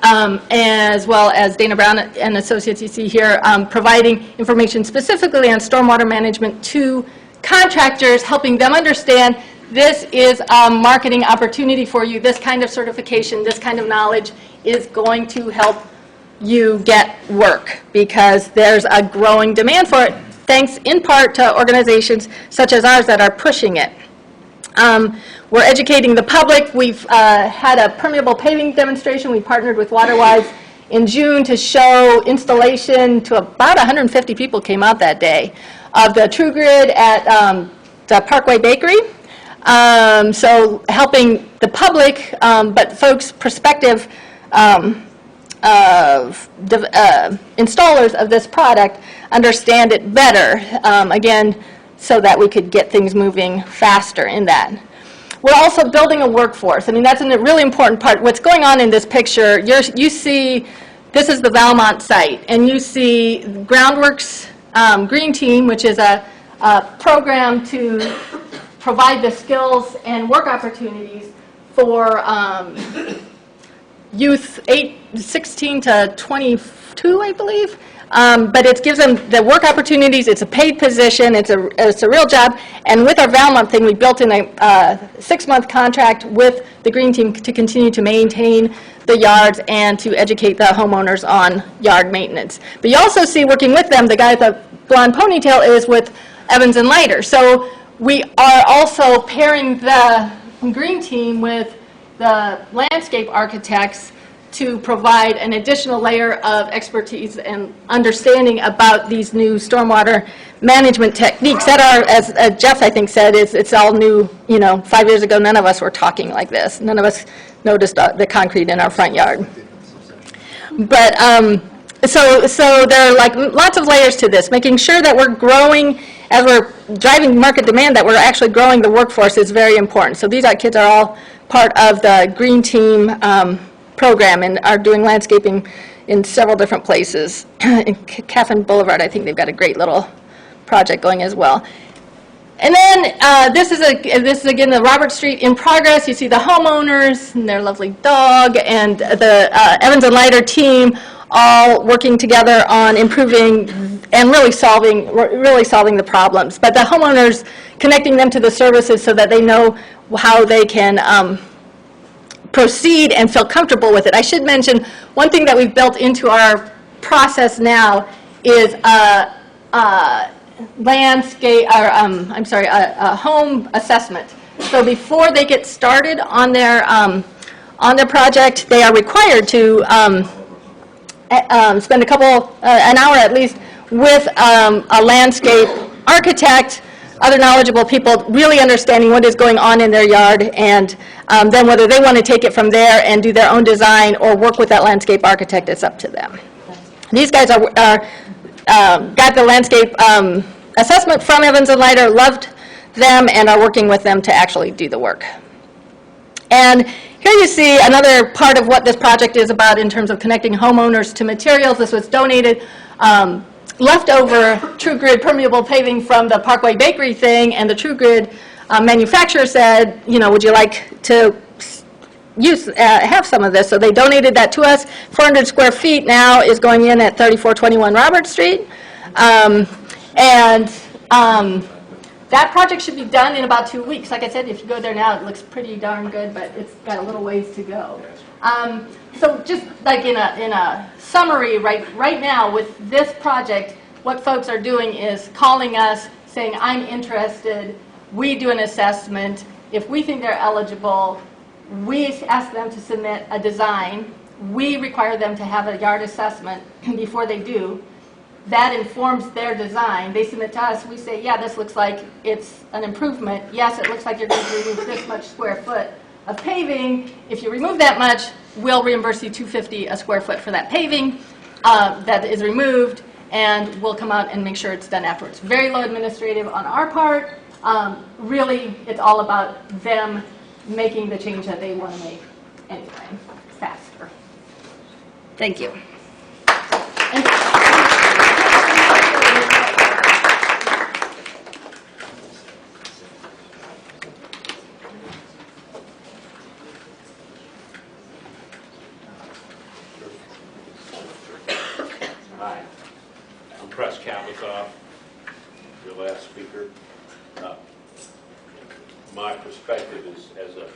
as well as Dana Brown and Associates you see here, providing information specifically on stormwater management to contractors, helping them understand this is a marketing opportunity for you. This kind of certification, this kind of knowledge is going to help you get work because there's a growing demand for it, thanks in part to organizations such as ours that are pushing it. We're educating the public. We've had a permeable paving demonstration. We partnered with WaterWise in June to show installation to about 150 people came out that day of the True Grid at the Parkway Bakery. So helping the public, but folks, prospective installers of this product understand it better, again, so that we could get things moving faster in that. We're also building a workforce. I mean, that's a really important part. What's going on in this picture, you see, this is the Valmont site, and you see Groundworks Green Team, which is a program to provide the skills and work opportunities for youth 16 to 22, I believe. But it gives them the work opportunities. It's a paid position. It's a real job. And with our Valmont thing, we built in a 6-month contract with the Green Team to continue to maintain the yards and to educate the homeowners on yard maintenance. But you also see working with them, the guy with the blonde ponytail is with Evans and Leiter. So we are also pairing the Green Team with the landscape architects to provide an additional layer of expertise and understanding about these new stormwater management techniques that are, as Jeff, I think, said, it's all new. 5 years ago, none of us were talking like this. None of us noticed the concrete in our front yard. But so there are like lots of layers to this. Making sure that we're growing, as we're driving market demand, that we're actually growing the workforce is very important. So these kids are all part of the Green Team program and are doing landscaping in several different places. In Caffin Boulevard, I think they've got a great little project going as well. And then this is again the Robert Street in progress. You see the homeowners and their lovely dog and the Evans and Leiter team all working together on improving and really solving the problems. But the homeowners, connecting them to the services so that they know how they can proceed and feel comfortable with it. I should mention one thing that we've built into our process now is a home assessment. So before they get started on their project, they are required to spend an hour at least with a landscape architect, other knowledgeable people, really understanding what is going on in their yard, and then whether they want to take it from there and do their own design or work with that landscape architect, it's up to them. These guys got the landscape assessment from Evans and Leiter, loved them, and are working with them to actually do the work. And here you see another part of what this project is about in terms of connecting homeowners to materials. This was donated leftover True Grid permeable paving from the Parkway Bakery thing, and the True Grid manufacturer said, you know, would you like to have some of this? So they donated that to us. 400 square feet now is going in at 3421 Robert Street. That project should be done in about 2 weeks. Like I said, if you go there now, it looks pretty darn good, but it's got a little ways to go. So just like in a summary, right now with this project, what folks are doing is calling us, saying, I'm interested. We do an assessment. If we think they're eligible, we ask them to submit a design. We require them to have a yard assessment before they do. That informs their design. They submit to us. We say, yeah, this looks like it's an improvement. Yes, it looks like you're going to remove this much square foot of paving. If you remove that much, we'll reimburse you $250 a square foot for that paving that is removed, and we'll come out and make sure it's done afterwards. Very low administrative on our part. Really, it's all about them making the change that they want to make anyway, faster. Thank you. Hi, I'm Press Kabatov, your last speaker. My perspective is as a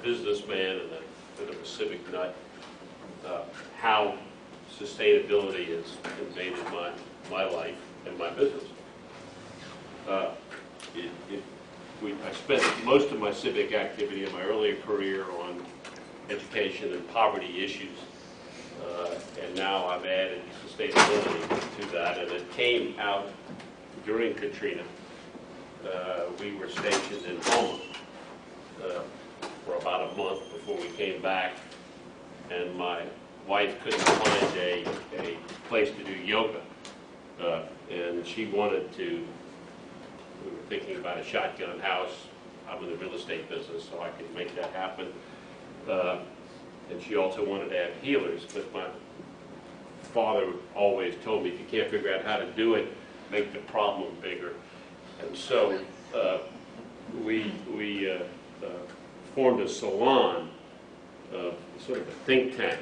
businessman and a bit of a civic nut, how sustainability has invaded my life and my business. I spent most of my civic activity in my earlier career on education and poverty issues. And now I've added sustainability to that, and it came out during Katrina. We were stationed in Houma for about a month before we came back, and my wife couldn't find a place to do yoga, and she wanted to. We were thinking about a shotgun house. I'm in the real estate business, so I could make that happen. And she also wanted to have healers, but my father always told me, if you can't figure out how to do it, make the problem bigger. And so we formed a salon, sort of a think tank,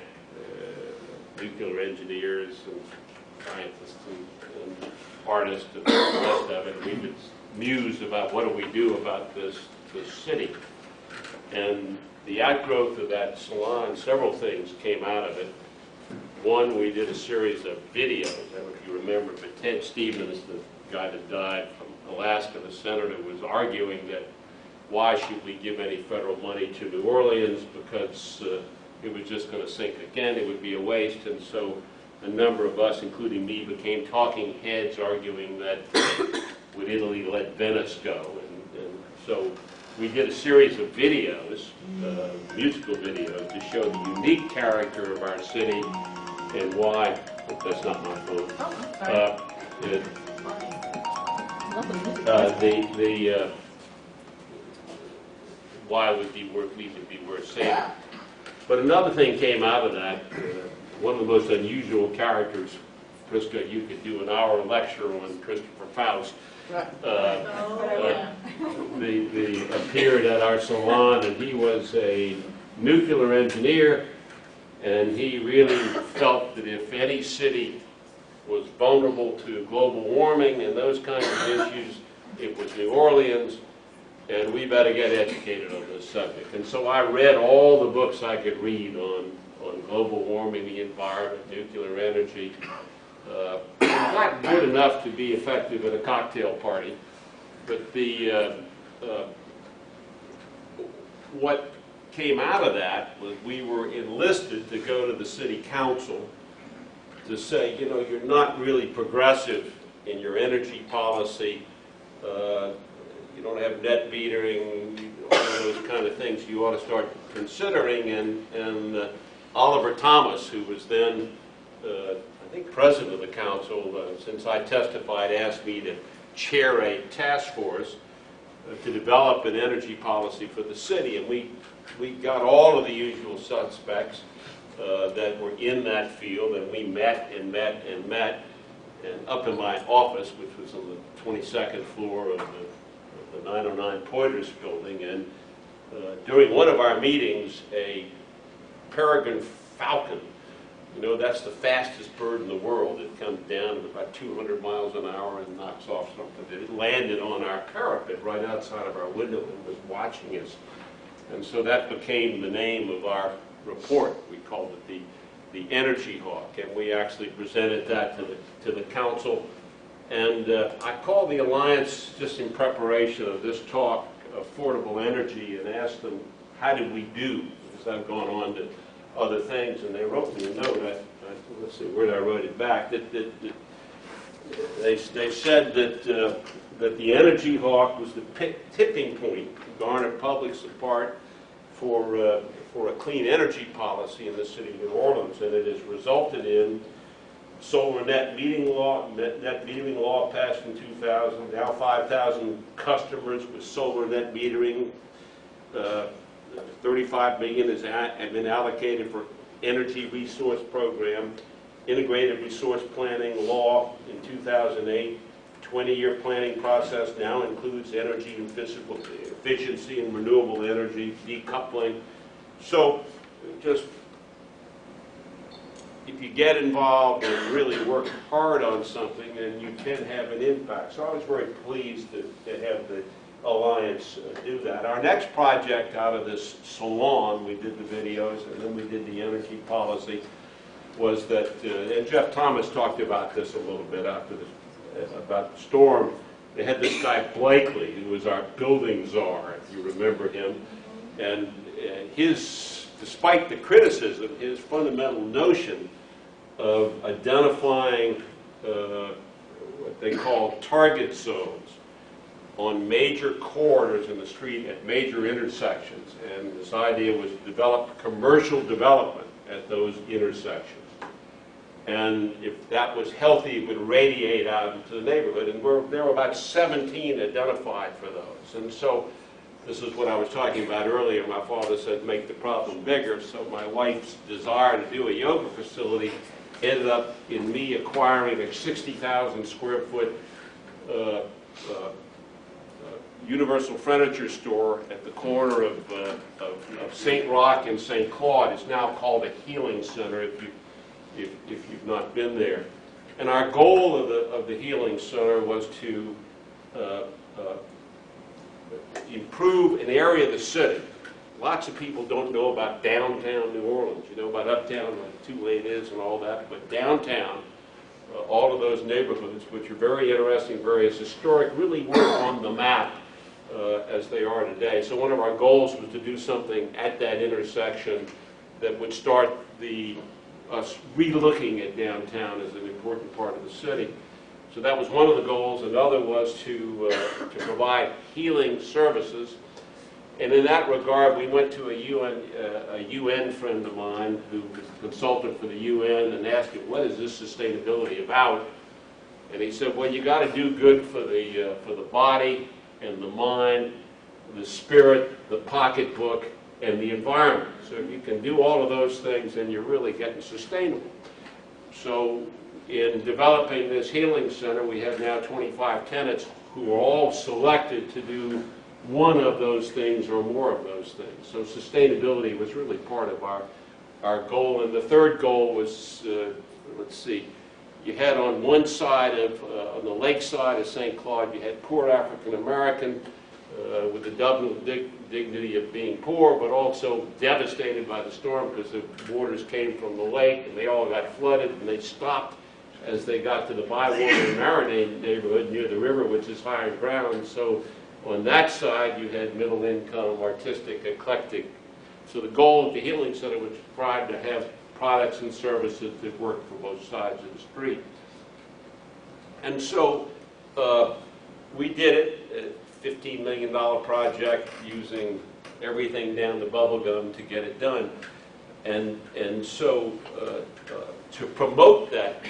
nuclear engineers and scientists and artists and the rest of it. We just mused about what do we do about this city. And the outgrowth of that salon, several things came out of it. One, we did a series of videos. I don't know if you remember, but Ted Stevens, the guy that died from Alaska, the senator, was arguing that why should we give any federal money to New Orleans, because it was just going to sink again, it would be a waste. And so a number of us, including me, became talking heads arguing that would Italy let Venice go? And so we did a series of videos, musical videos, to show the unique character of our city and why. That's not my phone. Why it would be worth saving. But another thing came out of that. One of the most unusual characters, Prisca, you could do an hour lecture on Christopher Faust. Appeared at our salon, and he was a nuclear engineer, and he really felt that if any city was vulnerable to global warming and those kinds of issues, it was New Orleans, and we better get educated on this subject. And so I read all the books I could read on global warming, the environment, nuclear energy. Not good enough to be effective at a cocktail party, but what came out of that was we were enlisted to go to the city council to say, you know, you're not really progressive in your energy policy. You don't have net metering, all of those kind of things you ought to start considering. And Oliver Thomas, who was then, I think, president of the council, since I testified, asked me to chair a task force to develop an energy policy for the city. And we got all of the usual suspects that were in that field, and we met and met and met. And up in my office, which was on the 22nd floor of the 909 Poitras building, and during one of our meetings, a peregrine falcon, you know, that's the fastest bird in the world. It comes down at about 200 miles an hour and knocks off something. It landed on our parapet right outside of our window and was watching us. And so that became the name of our report. We called it the Energy Hawk, and we actually presented that to the council. And I called the Alliance, just in preparation of this talk, Affordable Energy, and asked them, how did we do? Because I've gone on to other things, and they wrote me a note. Let's see, where did I write it back? They said that the Energy Hawk was the tipping point to garner public support for a clean energy policy in the city of New Orleans, and it has resulted in solar net metering law passed in 2000. Now 5,000 customers with solar net metering. 35 million have been allocated for energy resource program, integrated resource planning law in 2008. 20-year planning process now includes energy and physical efficiency and renewable energy decoupling. So just if you get involved and really work hard on something, then you can have an impact. So I was very pleased to have the Alliance do that. Our next project out of this salon, we did the videos and then we did the energy policy, was that, and Jeff Thomas talked about this a little bit after about the storm. They had this guy Blakely, who was our building czar, if you remember him, and despite the criticism, his fundamental notion of identifying what they call target zones on major corridors in the street at major intersections. And this idea was to develop commercial development at those intersections. And if that was healthy, it would radiate out into the neighborhood. And there were about 17 identified for those. And so this is what I was talking about earlier. My father said, make the problem bigger. So my wife's desire to do a yoga facility ended up in me acquiring a 60,000 square foot Universal Furniture store at the corner of St. Roch and St. Claude. It's now called a Healing Center if you've not been there. And our goal of the Healing Center was to improve an area of the city. Lots of people don't know about downtown New Orleans. You know about uptown, like Tulane is and all that, but downtown, all of those neighborhoods, which are very interesting, very historic, really weren't on the map as they are today. So one of our goals was to do something at that intersection that would start us re-looking at downtown as an important part of the city. So that was one of the goals. Another was to provide healing services. And in that regard, we went to a UN friend of mine who was a consultant for the UN and asked him, what is this sustainability about? And he said, well, you got to do good for the body and the mind, the spirit, the pocketbook, and the environment. So if you can do all of those things, then you're really getting sustainable. So in developing this healing center, we have now 25 tenants who are all selected to do one of those things or more of those things. So sustainability was really part of our goal. And the third goal was, let's see, you had on one side of, on the lake side of St. Claude, you had poor African American with the double dignity of being poor, but also devastated by the storm because the waters came from the lake and they all got flooded, and they stopped as they got to the Bywater and Marinade neighborhood near the river, which is higher ground. So on that side, you had middle income, artistic, eclectic. So the goal of the Healing Center was to try to have products and services that work for both sides of the street. And so we did it, a $15 million project using everything down to bubble gum to get it done. And so to promote that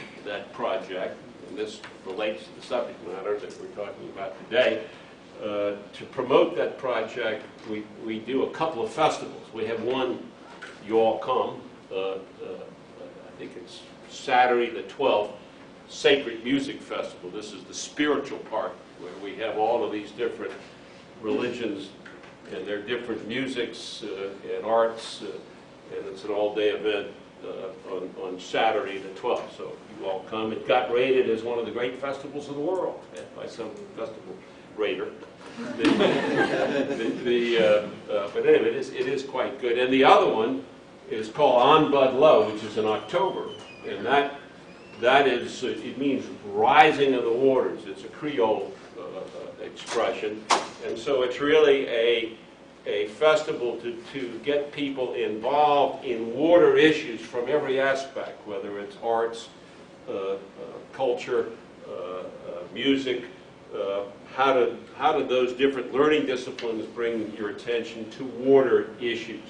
project, and this relates to the subject matter that we're talking about today, to promote that project, we do a couple of festivals. We have one, you all come, I think it's Saturday the 12th, Sacred Music Festival. This is the spiritual part where we have all of these different religions and their different musics and arts, and it's an all-day event on Saturday the 12th. So you all come. It got rated as one of the great festivals of the world by some festival rater. But anyway, it is quite good. And the other one is called On Bud Low, which is in October, and that is, it means rising of the waters. It's a Creole expression, and so it's really a festival to get people involved in water issues from every aspect, whether it's arts, culture, music. How do those different learning disciplines bring your attention to water issues?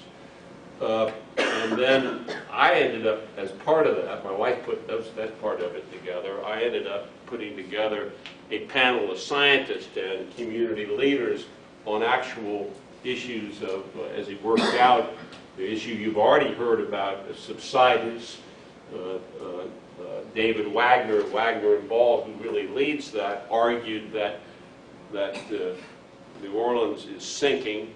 And then I ended up, as part of that, my wife put that part of it together, I ended up putting together a panel of scientists and community leaders on actual issues of, as it worked out, the issue you've already heard about, subsidence. David Wagner and Ball, who really leads that, argued that New Orleans is sinking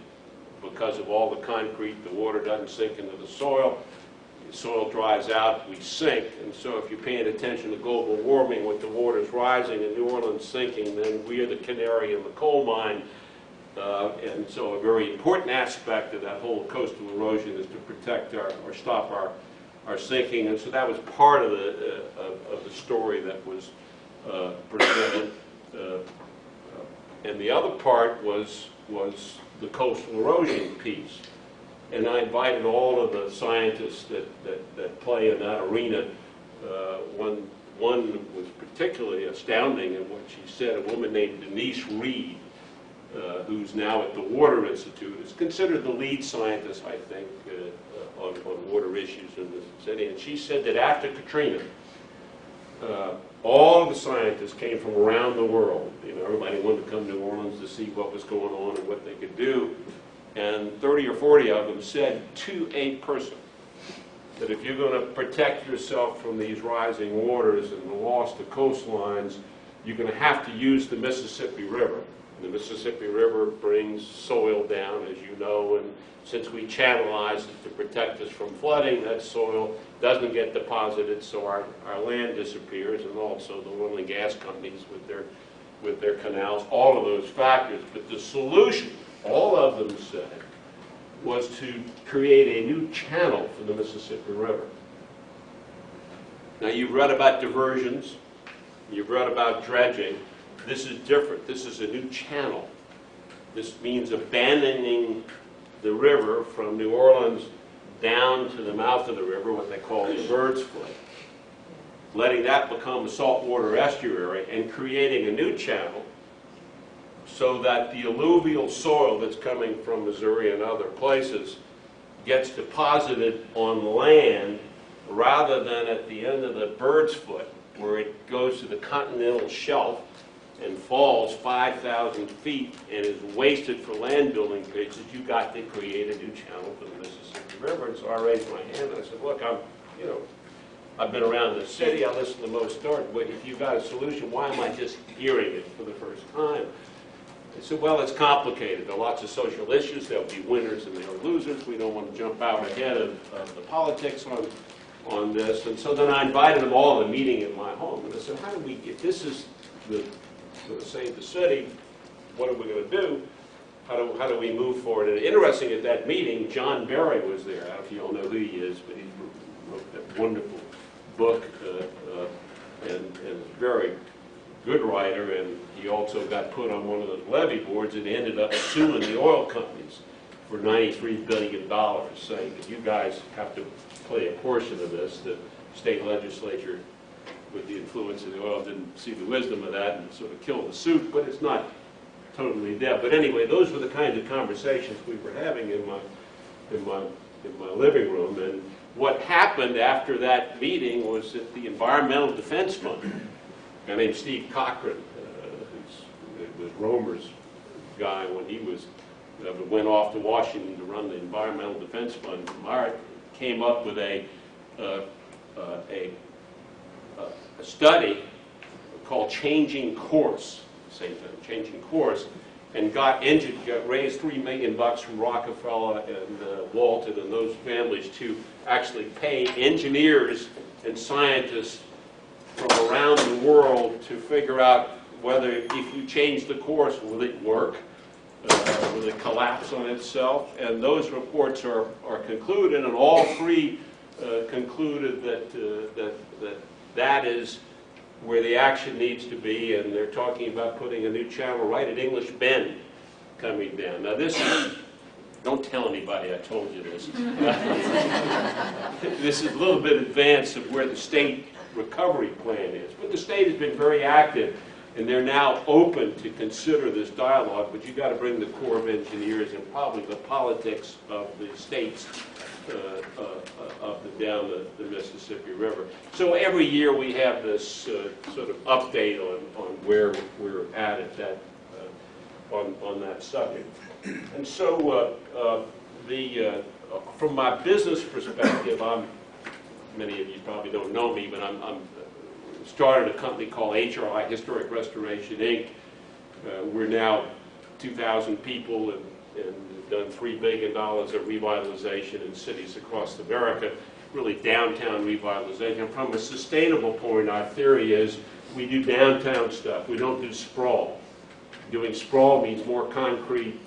because of all the concrete. The water doesn't sink into the soil. The soil dries out, we sink. And so if you're paying attention to global warming, with the waters rising and New Orleans sinking, then we are the canary in the coal mine. And so a very important aspect of that whole coastal erosion is to protect or stop our sinking. And so that was part of the story that was presented. And the other part was the coastal erosion piece. And I invited all of the scientists that play in that arena. One was particularly astounding in what she said. A woman named Denise Reed, who's now at the Water Institute, is considered the lead scientist, I think, on water issues in the city. And she said that after Katrina, all of the scientists came from around the world. You know, everybody wanted to come to New Orleans to see what was going on and what they could do. And 30 or 40 of them said to a person that if you're going to protect yourself from these rising waters and the loss to coastlines, you're going to have to use the Mississippi River. The Mississippi River brings soil down, as you know, and since we channelize it to protect us from flooding, that soil doesn't get deposited, so our land disappears, and also the oil and gas companies with their canals, all of those factors. But the solution, all of them said, was to create a new channel for the Mississippi River. Now, you've read about diversions, you've read about dredging. This is different. This is a new channel. This means abandoning the river from New Orleans down to the mouth of the river, what they call the Bird's Foot, letting that become a saltwater estuary and creating a new channel so that the alluvial soil that's coming from Missouri and other places gets deposited on land rather than at the end of the Bird's Foot, where it goes to the continental shelf and falls 5,000 feet and is wasted for land building pitches, you got to create a new channel for the Mississippi River. And so I raised my hand and I said, look, I've been around the city, I listen to most stories, but if you've got a solution, why am I just hearing it for the first time? They said, well, it's complicated. There are lots of social issues. There'll be winners and there are losers. We don't want to jump out ahead of the politics on this. And so then I invited them all to a meeting at my home. And I said, how do we, if this is going to save the city, what are we going to do? How do we move forward? And interesting, at that meeting, John Barry was there. I don't know if you all know who he is, but he wrote that wonderful book and is a very good writer, and he also got put on one of those levee boards and ended up suing the oil companies for $93 billion, saying that you guys have to play a portion of this. The state legislature, with the influence of the oil, didn't see the wisdom of that and sort of killed the suit, but it's not totally dead. But anyway, those were the kinds of conversations we were having in my living room. And what happened after that meeting was that the Environmental Defense Fund, a guy named Steve Cochran, who was Romer's guy when he went off to Washington to run the Environmental Defense Fund, came up with a study called Changing Course, same thing, Changing Course, and got raised $3 million from Rockefeller and Walton and those families to actually pay engineers and scientists from around the world to figure out whether, if you change the course, will it work? Will it collapse on itself? And those reports are concluded, and all three concluded that is where the action needs to be, and they're talking about putting a new channel right at English Bend coming down. Now this is, don't tell anybody I told you this. This is a little bit advanced of where the state recovery plan is. But the state has been very active, and they're now open to consider this dialogue, but you've got to bring the Corps of Engineers and probably the politics of the states down the Mississippi River. So every year we have this sort of update on where we're at that on that subject. And so from my business perspective, many of you probably don't know me, but I'm started a company called HRI, Historic Restoration, Inc. We're now 2,000 people and done $3 billion of revitalization in cities across America, really downtown revitalization. From a sustainable point, our theory is we do downtown stuff. We don't do sprawl. Doing sprawl means more concrete,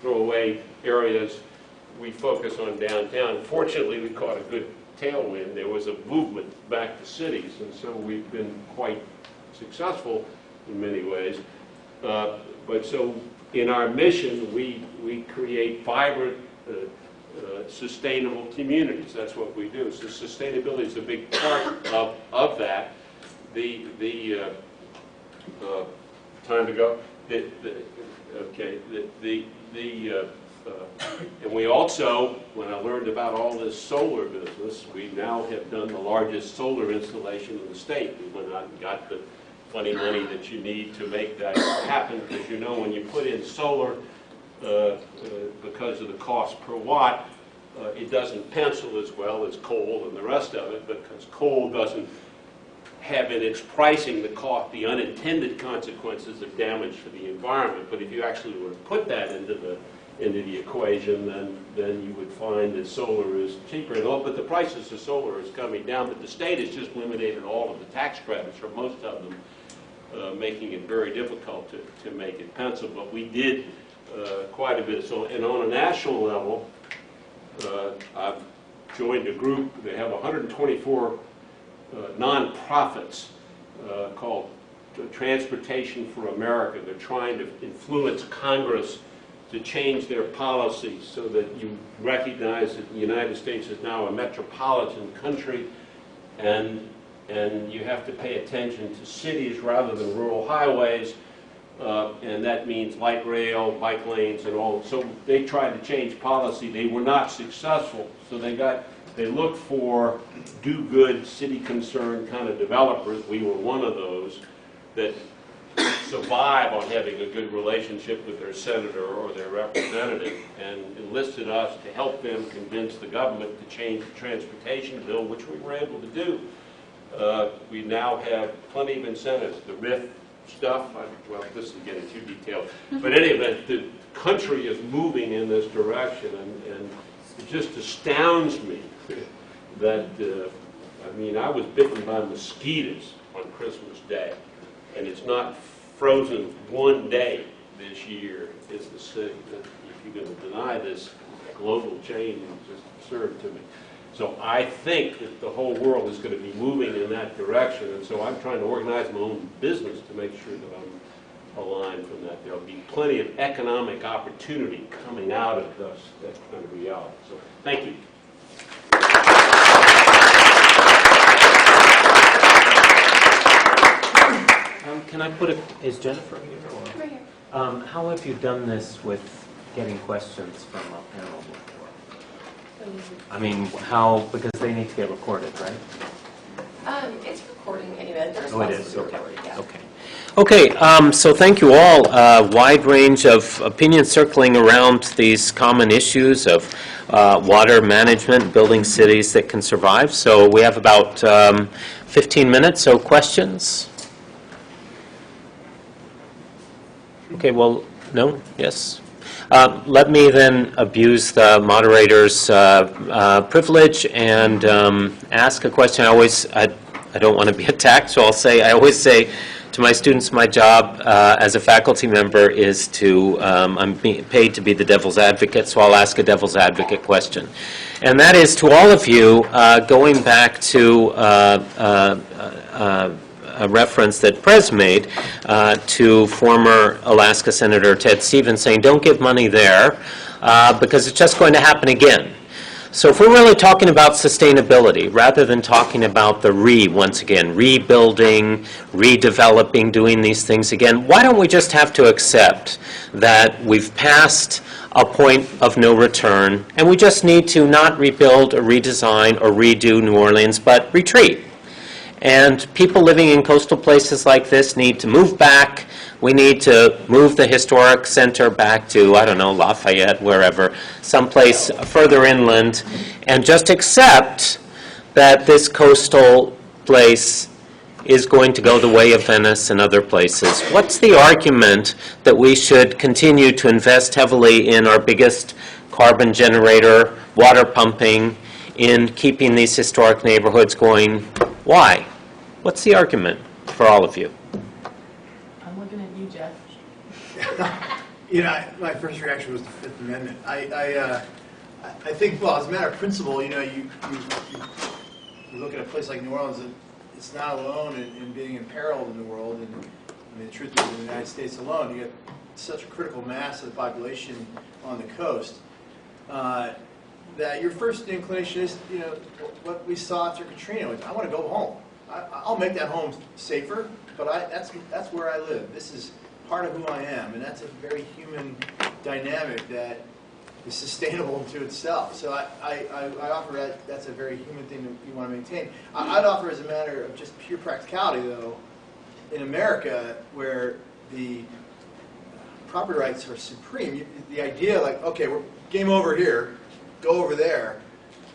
throwaway areas. We focus on downtown. Fortunately, we caught a good tailwind. There was a movement back to cities, and so we've been quite successful in many ways. But so in our mission, we create vibrant, sustainable communities. That's what we do. So sustainability is a big part of that. Time to go. And we also, when I learned about all this solar business, we now have done the largest solar installation in the state. We went out and got the funny money that you need to make that happen, because you know when you put in solar, because of the cost per watt, it doesn't pencil as well as coal and the rest of it, because coal doesn't have in its pricing the unintended consequences of damage for the environment. But if you actually were to put that into the equation, then you would find that solar is cheaper. But the prices of solar is coming down. But the state has just eliminated all of the tax credits, or most of them, making it very difficult to make it pencil. But we did quite a bit. So, and on a national level, I've joined a group. They have 124 nonprofits called Transportation for America. They're trying to influence Congress to change their policies so that you recognize that the United States is now a metropolitan country, and you have to pay attention to cities rather than rural highways, and that means light rail, bike lanes, and all. So they tried to change policy. They were not successful, so they looked for do-good, city-concerned kind of developers. We were one of those that survive on having a good relationship with their senator or their representative, and enlisted us to help them convince the government to change the transportation bill, which we were able to do. We now have plenty of incentives. The RIF stuff, well, this is getting too detailed, but in any event, the country is moving in this direction, and it just astounds me that, I mean, I was bitten by mosquitoes on Christmas Day, and it's not frozen one day this year. It's the city. If you're going to deny this global change, it's just absurd to me. So I think that the whole world is going to be moving in that direction, and so I'm trying to organize my own business to make sure that I'm aligned from that. There'll be plenty of economic opportunity coming out of that kind of reality. So thank you. Can I put a, is Jennifer here? Or? Right here. How have you done this with getting questions from a panel before? I mean, how, because they need to get recorded, right? It's recording anyway. The Oh, it response is, will be okay. recorded, yeah. Okay, so thank you all. Wide range of opinions circling around these common issues of water management, building cities that can survive. So we have about 15 minutes, so questions? Okay, well, no? Yes? Let me then abuse the moderator's privilege and ask a question. I don't want to be attacked, so I always say to my students, my job as a faculty member is to, I'm being paid to be the devil's advocate, so I'll ask a devil's advocate question. And that is to all of you, going back to a reference that Prez made to former Alaska Senator Ted Stevens saying, don't give money there because it's just going to happen again. So if we're really talking about sustainability, rather than talking about the once again, rebuilding, redeveloping, doing these things again, why don't we just have to accept that we've passed a point of no return, and we just need to not rebuild or redesign or redo New Orleans, but retreat. And people living in coastal places like this need to move back. We need to move the historic center back to, I don't know, Lafayette, wherever, someplace further inland, and just accept that this coastal place is going to go the way of Venice and other places. What's the argument that we should continue to invest heavily in our biggest carbon generator, water pumping, in keeping these historic neighborhoods going? Why? What's the argument for all of you? I'm looking at you, Jeff. You know, my first reaction was the Fifth Amendment. I think, well, as a matter of principle, you know, you look at a place like New Orleans, and it's not alone in being imperiled in the world. And I mean, the truth is, in the United States alone, you get such a critical mass of the population on the coast that your first inclination is, you know, what we saw after Katrina was, I want to go home. I'll make that home safer, but that's where I live. This is part of who I am, and that's a very human dynamic that is sustainable to itself. So I offer that's a very human thing that you want to maintain. I'd offer, as a matter of just pure practicality, though, in America, where the property rights are supreme, the idea like, okay, we're game over here, go over there.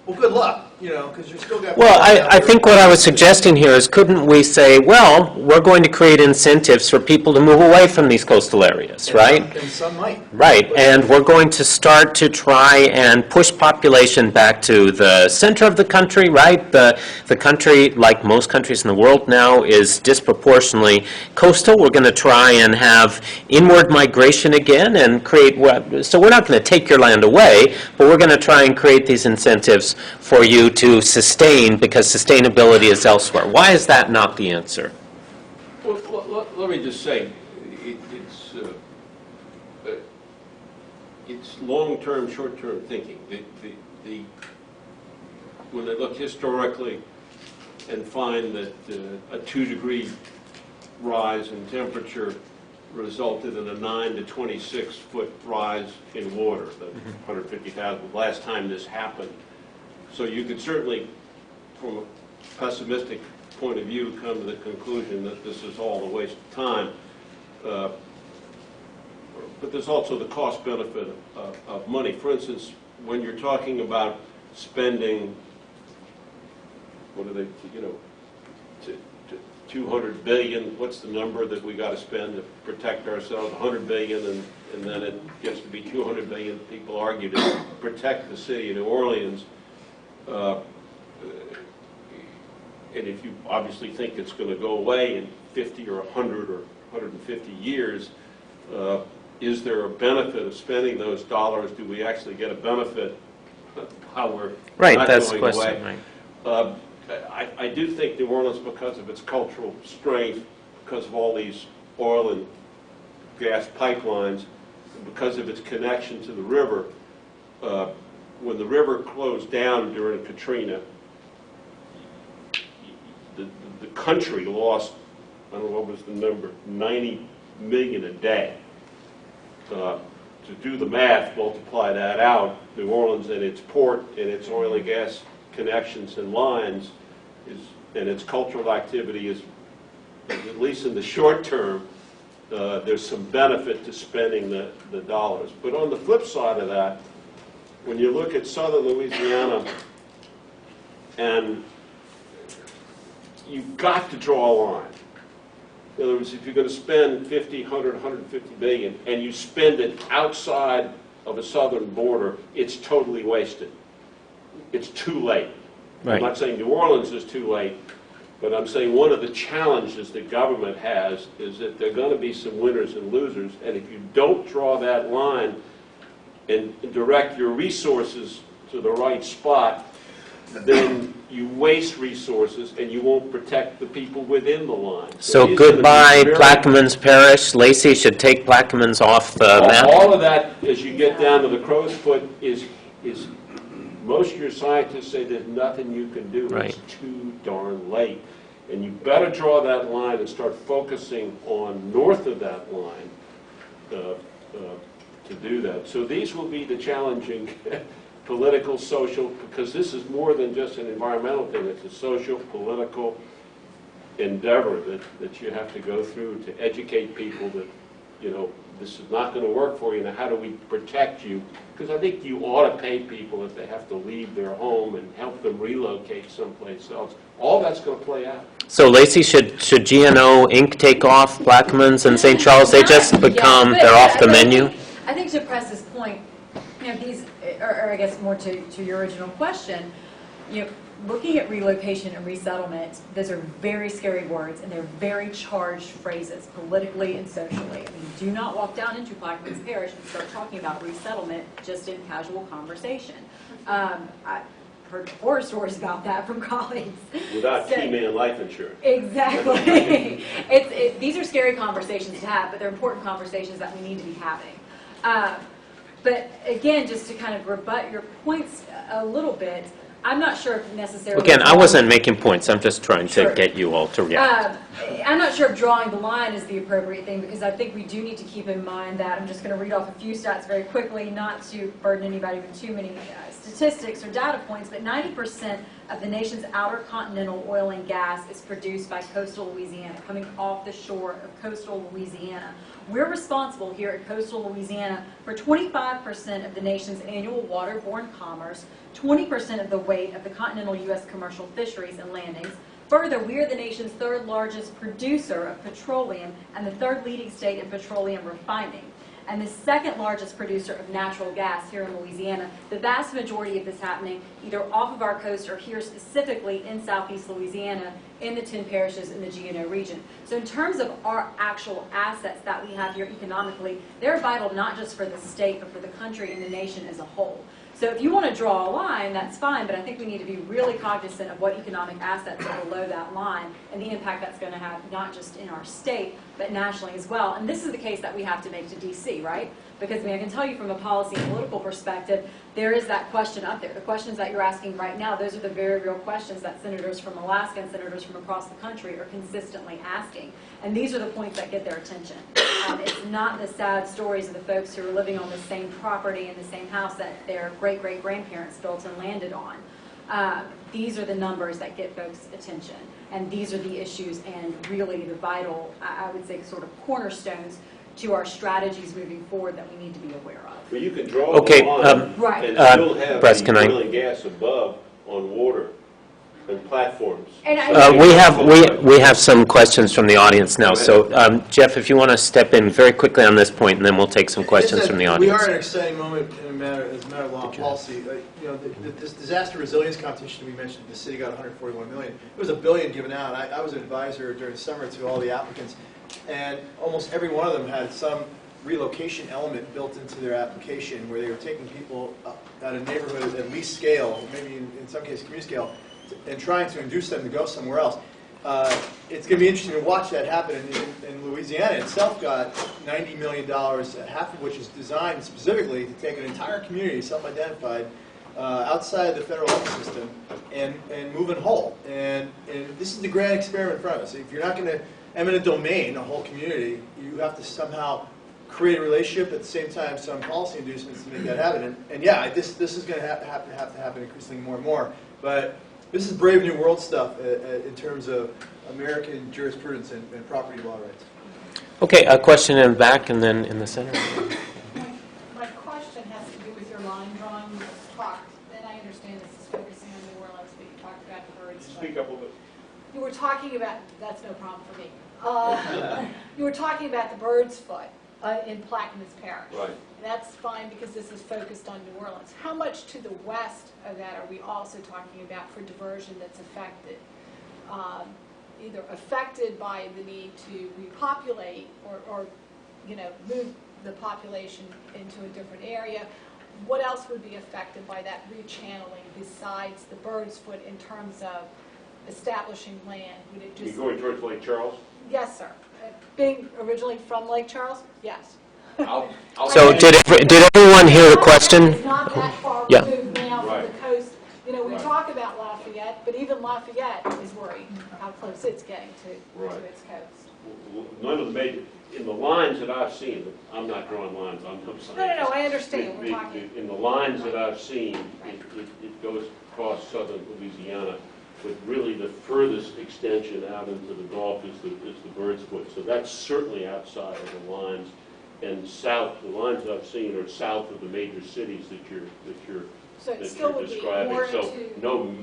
Well, good luck, you know, because you're still got... Well, I think what I was suggesting here is, couldn't we say, well, we're going to create incentives for people to move away from these coastal areas, right? And some might. Right, and we're going to start to try and push population back to the center of the country, right? The country, like most countries in the world now, is disproportionately coastal. We're going to try and have inward migration again and create, so we're not going to take your land away, but we're going to try and create these incentives for you to sustain, because sustainability is elsewhere. Why is that not the answer? Well, let me just say, it's long-term, short-term thinking. When they look historically and find that a 2-degree rise in temperature resulted in a 9 to 26-foot rise in water, the 150,000, the last time this happened. So you could certainly, from a pessimistic point of view, come to the conclusion that this is all a waste of time. but there's also the cost benefit of money. For instance, when you're talking about spending, what are they, 200 billion, what's the number that we got to spend to protect ourselves? 100 billion, and then it gets to be 200 billion. People argue to protect the city of New Orleans. And if you obviously think it's going to go away in 50 or 100 or 150 years, is there a benefit of spending those dollars? Do we actually get a benefit of how we're Right, not that's the going question, away? right. I do think New Orleans, because of its cultural strength, because of all these oil and gas pipelines, because of its connection to the river, when the river closed down during Katrina, the country lost, I don't know what was the number, 90 million a day. To do the math, multiply that out, New Orleans and its port and its oil and gas connections and lines and its cultural activity is, at least in the short term, there's some benefit to spending the dollars. But on the flip side of that, when you look at southern Louisiana, and you've got to draw a line. In other words, if you're going to spend 50, 100, 150 billion, and you spend it outside of a southern border, it's totally wasted. It's too late. Right. I'm not saying New Orleans is too late, but I'm saying one of the challenges that government has is that there are going to be some winners and losers, and if you don't draw that line and direct your resources to the right spot, then you waste resources and you won't protect the people within the line. So these are gonna be goodbye, very- Plaquemines Parish. Lacey should take Plaquemines off the map. All of that, as you get down to the crow's foot, is most of your scientists say there's nothing you can do. Right. It's too darn late. And you better draw that line and start focusing on north of that line to do that. So these will be the challenging political, social, because this is more than just an environmental thing. It's a social, political endeavor that you have to go through to educate people that, this is not going to work for you. Now, how do we protect you? Because I think you ought to pay people if they have to leave their home and help them relocate someplace else. All that's going to play out. So Lacey, should GNO Inc. take off Plaquemines and St. Charles? They just become, Yeah, they're off the but menu? I think to press this point, these, or I guess more to your original question, looking at relocation and resettlement, those are very scary words and they're very charged phrases politically and socially. I mean, do not walk down into Plaquemines Parish and start talking about resettlement just in casual conversation. I've heard horror stories about that from colleagues. Without key man life insurance. Exactly. These are scary conversations to have, but they're important conversations that we need to be having. But again, just to kind of rebut your points a little bit, I'm not sure if necessarily... Again, I wasn't making points. I'm just trying to Sure. get you all to react. I'm not sure if drawing the line is the appropriate thing, because I think we do need to keep in mind that, I'm just going to read off a few stats very quickly, not to burden anybody with too many statistics or data points, but 90% of the nation's outer continental oil and gas is produced by coastal Louisiana, coming off the shore of coastal Louisiana. We're responsible here at coastal Louisiana for 25% of the nation's annual waterborne commerce, 20% of the weight of the continental U.S. commercial fisheries and landings. Further, we are the nation's third largest producer of petroleum and the third leading state in petroleum refining, and the second largest producer of natural gas here in Louisiana. The vast majority of this happening either off of our coast or here specifically in southeast Louisiana in the 10 parishes in the GNO region. So in terms of our actual assets that we have here economically, they're vital not just for the state but for the country and the nation as a whole. So if you want to draw a line, that's fine, but I think we need to be really cognizant of what economic assets are below that line and the impact that's going to have not just in our state, but nationally as well. And this is the case that we have to make to D.C., right? Because I can tell you from a policy and political perspective, there is that question up there. The questions that you're asking right now, those are the very real questions that senators from Alaska and senators from across the country are consistently asking. And these are the points that get their attention. It's not the sad stories of the folks who are living on the same property in the same house that their great-great-grandparents built and landed on. These are the numbers that get folks' attention. And these are the issues and really the vital, I would say, sort of cornerstones to our strategies moving forward that we need to be aware of. Well, you can draw Okay, the line Right. and still have Bryce, the can I- oil and gas above on water and platforms. And I- We have some questions from the audience now. So, Jeff, if you want to step in very quickly on this point, and then we'll take some questions from the We audience. are at an exciting moment as a matter of law and policy. This disaster resilience competition we mentioned, the city got $141 million. It was $1 billion given out. I was an advisor during the summer to all the applicants, and almost every one of them had some relocation element built into their application, where they were taking people out of neighborhood at least scale, maybe in some cases community scale, and trying to induce them to go somewhere else. It's going to be interesting to watch that happen. In Louisiana itself got $90 million, half of which is designed specifically to take an entire community, self-identified, outside the federal level system and move it whole. And this is the grand experiment in front of us. If you're not going to eminent domain a whole community, you have to somehow create a relationship, at the same time some policy inducements to make that happen. And yeah, this is going to have to happen increasingly more and more. But this is Brave New World stuff in terms of American jurisprudence and property law rights. Okay, a question in the back and then in the center. My question has to do with your line drawing. You talked, and I understand this is focusing on New Orleans, but you talked about the birds. Speak up a little bit. You were talking about, that's no problem for me. You were talking about the bird's foot in Plaquemines Parish. Right. And that's fine because this is focused on New Orleans. How much to the west of that are we also talking about for diversion that's affected? Either affected by the need to repopulate or move the population into a different area. What else would be affected by that rechanneling besides the bird's foot in terms of establishing land? Would it You just... going towards Lake Charles? Yes, sir. Being originally from Lake Charles? Yes. So did everyone hear the question? It's not that far Yeah. removed now from Right. the coast. We Right. talk about Lafayette, but even Lafayette is worried how close it's getting to Right. its coast. None of the major, in the lines that I've seen, I'm not drawing lines, I'm scientist. No, I understand. We're The- talking. In the lines that I've seen, it goes across southern Louisiana, but really the furthest extension out into the Gulf is the bird's foot. So that's certainly outside of the lines. And south, the lines that I've seen are south of the major cities that you're So it still would be describing. more So into... no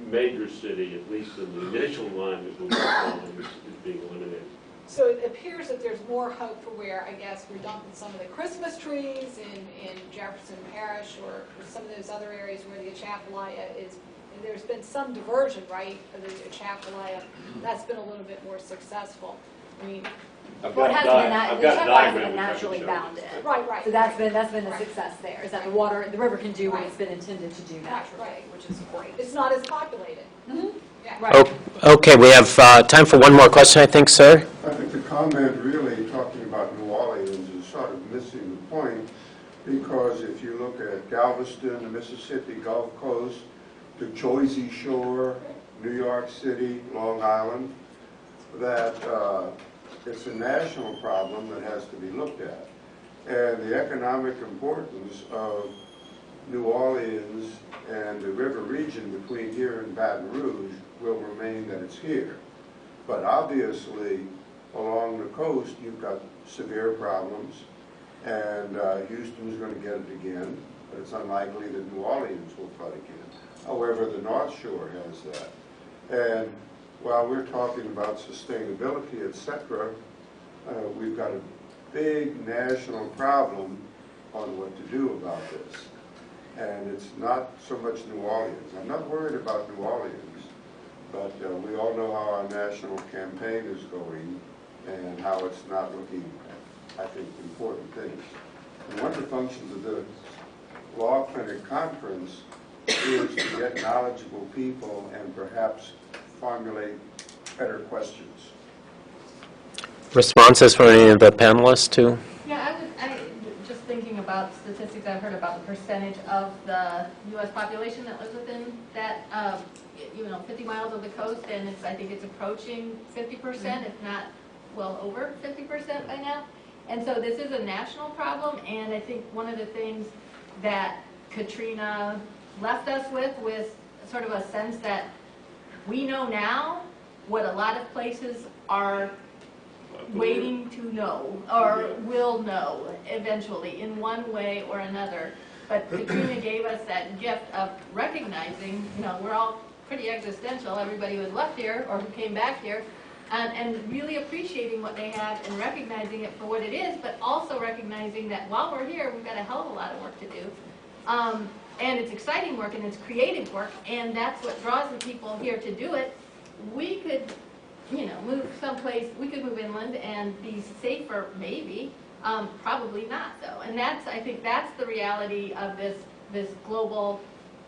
major city, at least in the initial line that we're calling, is being eliminated. So it appears that there's more hope for where, I guess, we're dumping some of the Christmas trees in Jefferson Parish or some of those other areas where the Atchafalaya is. And there's been some diversion, right, of the Atchafalaya. That's been a little bit more successful. I mean, Well, it hasn't been I've the got a check diagram hasn't been which I can naturally show you. bounded. right. So that's been the success there, is that the river can do what it's been intended to do naturally, Right. which is great. It's not as populated. Yeah. Right. Okay, we have time for one more question, I think, sir. I think the comment really talking about New Orleans is sort of missing the point, because if you look at Galveston, the Mississippi Gulf Coast, the Jersey Shore, New York City, Long Island, that it's a national problem that has to be looked at. And the economic importance of New Orleans and the river region between here and Baton Rouge will remain that it's here. But obviously, along the coast, you've got severe problems, and Houston's going to get it again, but it's unlikely that New Orleans will flood again. However, the North Shore has that. And while we're talking about sustainability, et cetera, we've got a big national problem on what to do about this. And it's not so much New Orleans. I'm not worried about New Orleans, but we all know how our national campaign is going and how it's not looking at, I think, important things. And one of the functions of the Law Clinic Conference is to get knowledgeable people and perhaps formulate better questions. Responses from any of the panelists, too? Yeah, just thinking about statistics I've heard about the percentage of the U.S. population that lives within that, 50 miles of the coast, and I think it's approaching 50%, if not well over 50% by now. And so this is a national problem, and I think one of the things that Katrina left us with sort of a sense that we know now what a lot of places are waiting to know, or will know eventually in one way or another. But Katrina gave us that gift of recognizing, we're all pretty existential, everybody who has left here or who came back here, and really appreciating what they have and recognizing it for what it is, but also recognizing that while we're here, we've got a hell of a lot of work to do. And it's exciting work and it's creative work, and that's what draws the people here to do it. We could, move someplace, we could move inland and be safer, maybe, probably not though. And I think that's the reality of this global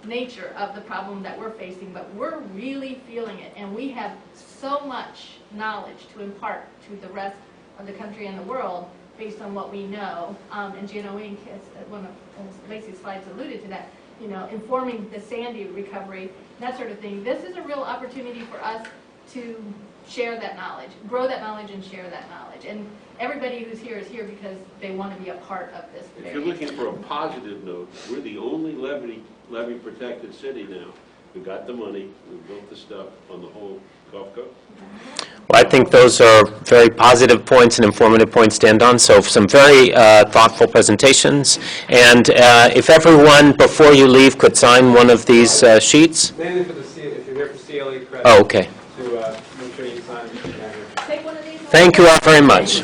nature of the problem that we're facing, but we're really feeling it, and we have so much knowledge to impart to the rest of the country and the world based on what we know. And GNO Inc. has, one of Lacey's slides alluded to that, informing the Sandy recovery, that sort of thing. This is a real opportunity for us to share that knowledge, grow that knowledge and share that knowledge. And everybody who's here is here because they want to be a part of this. If you're looking for a positive note, we're the only levee-protected city now. We got the money, we built the stuff on the whole Gulf Coast. Well, I think those are very positive points and informative points to end on. So some very thoughtful presentations. And if everyone, before you leave, could sign one of these sheets. Mainly for if you're here for CLE credit. Oh, okay. To make sure you sign. Take one of these. Thank you all very much.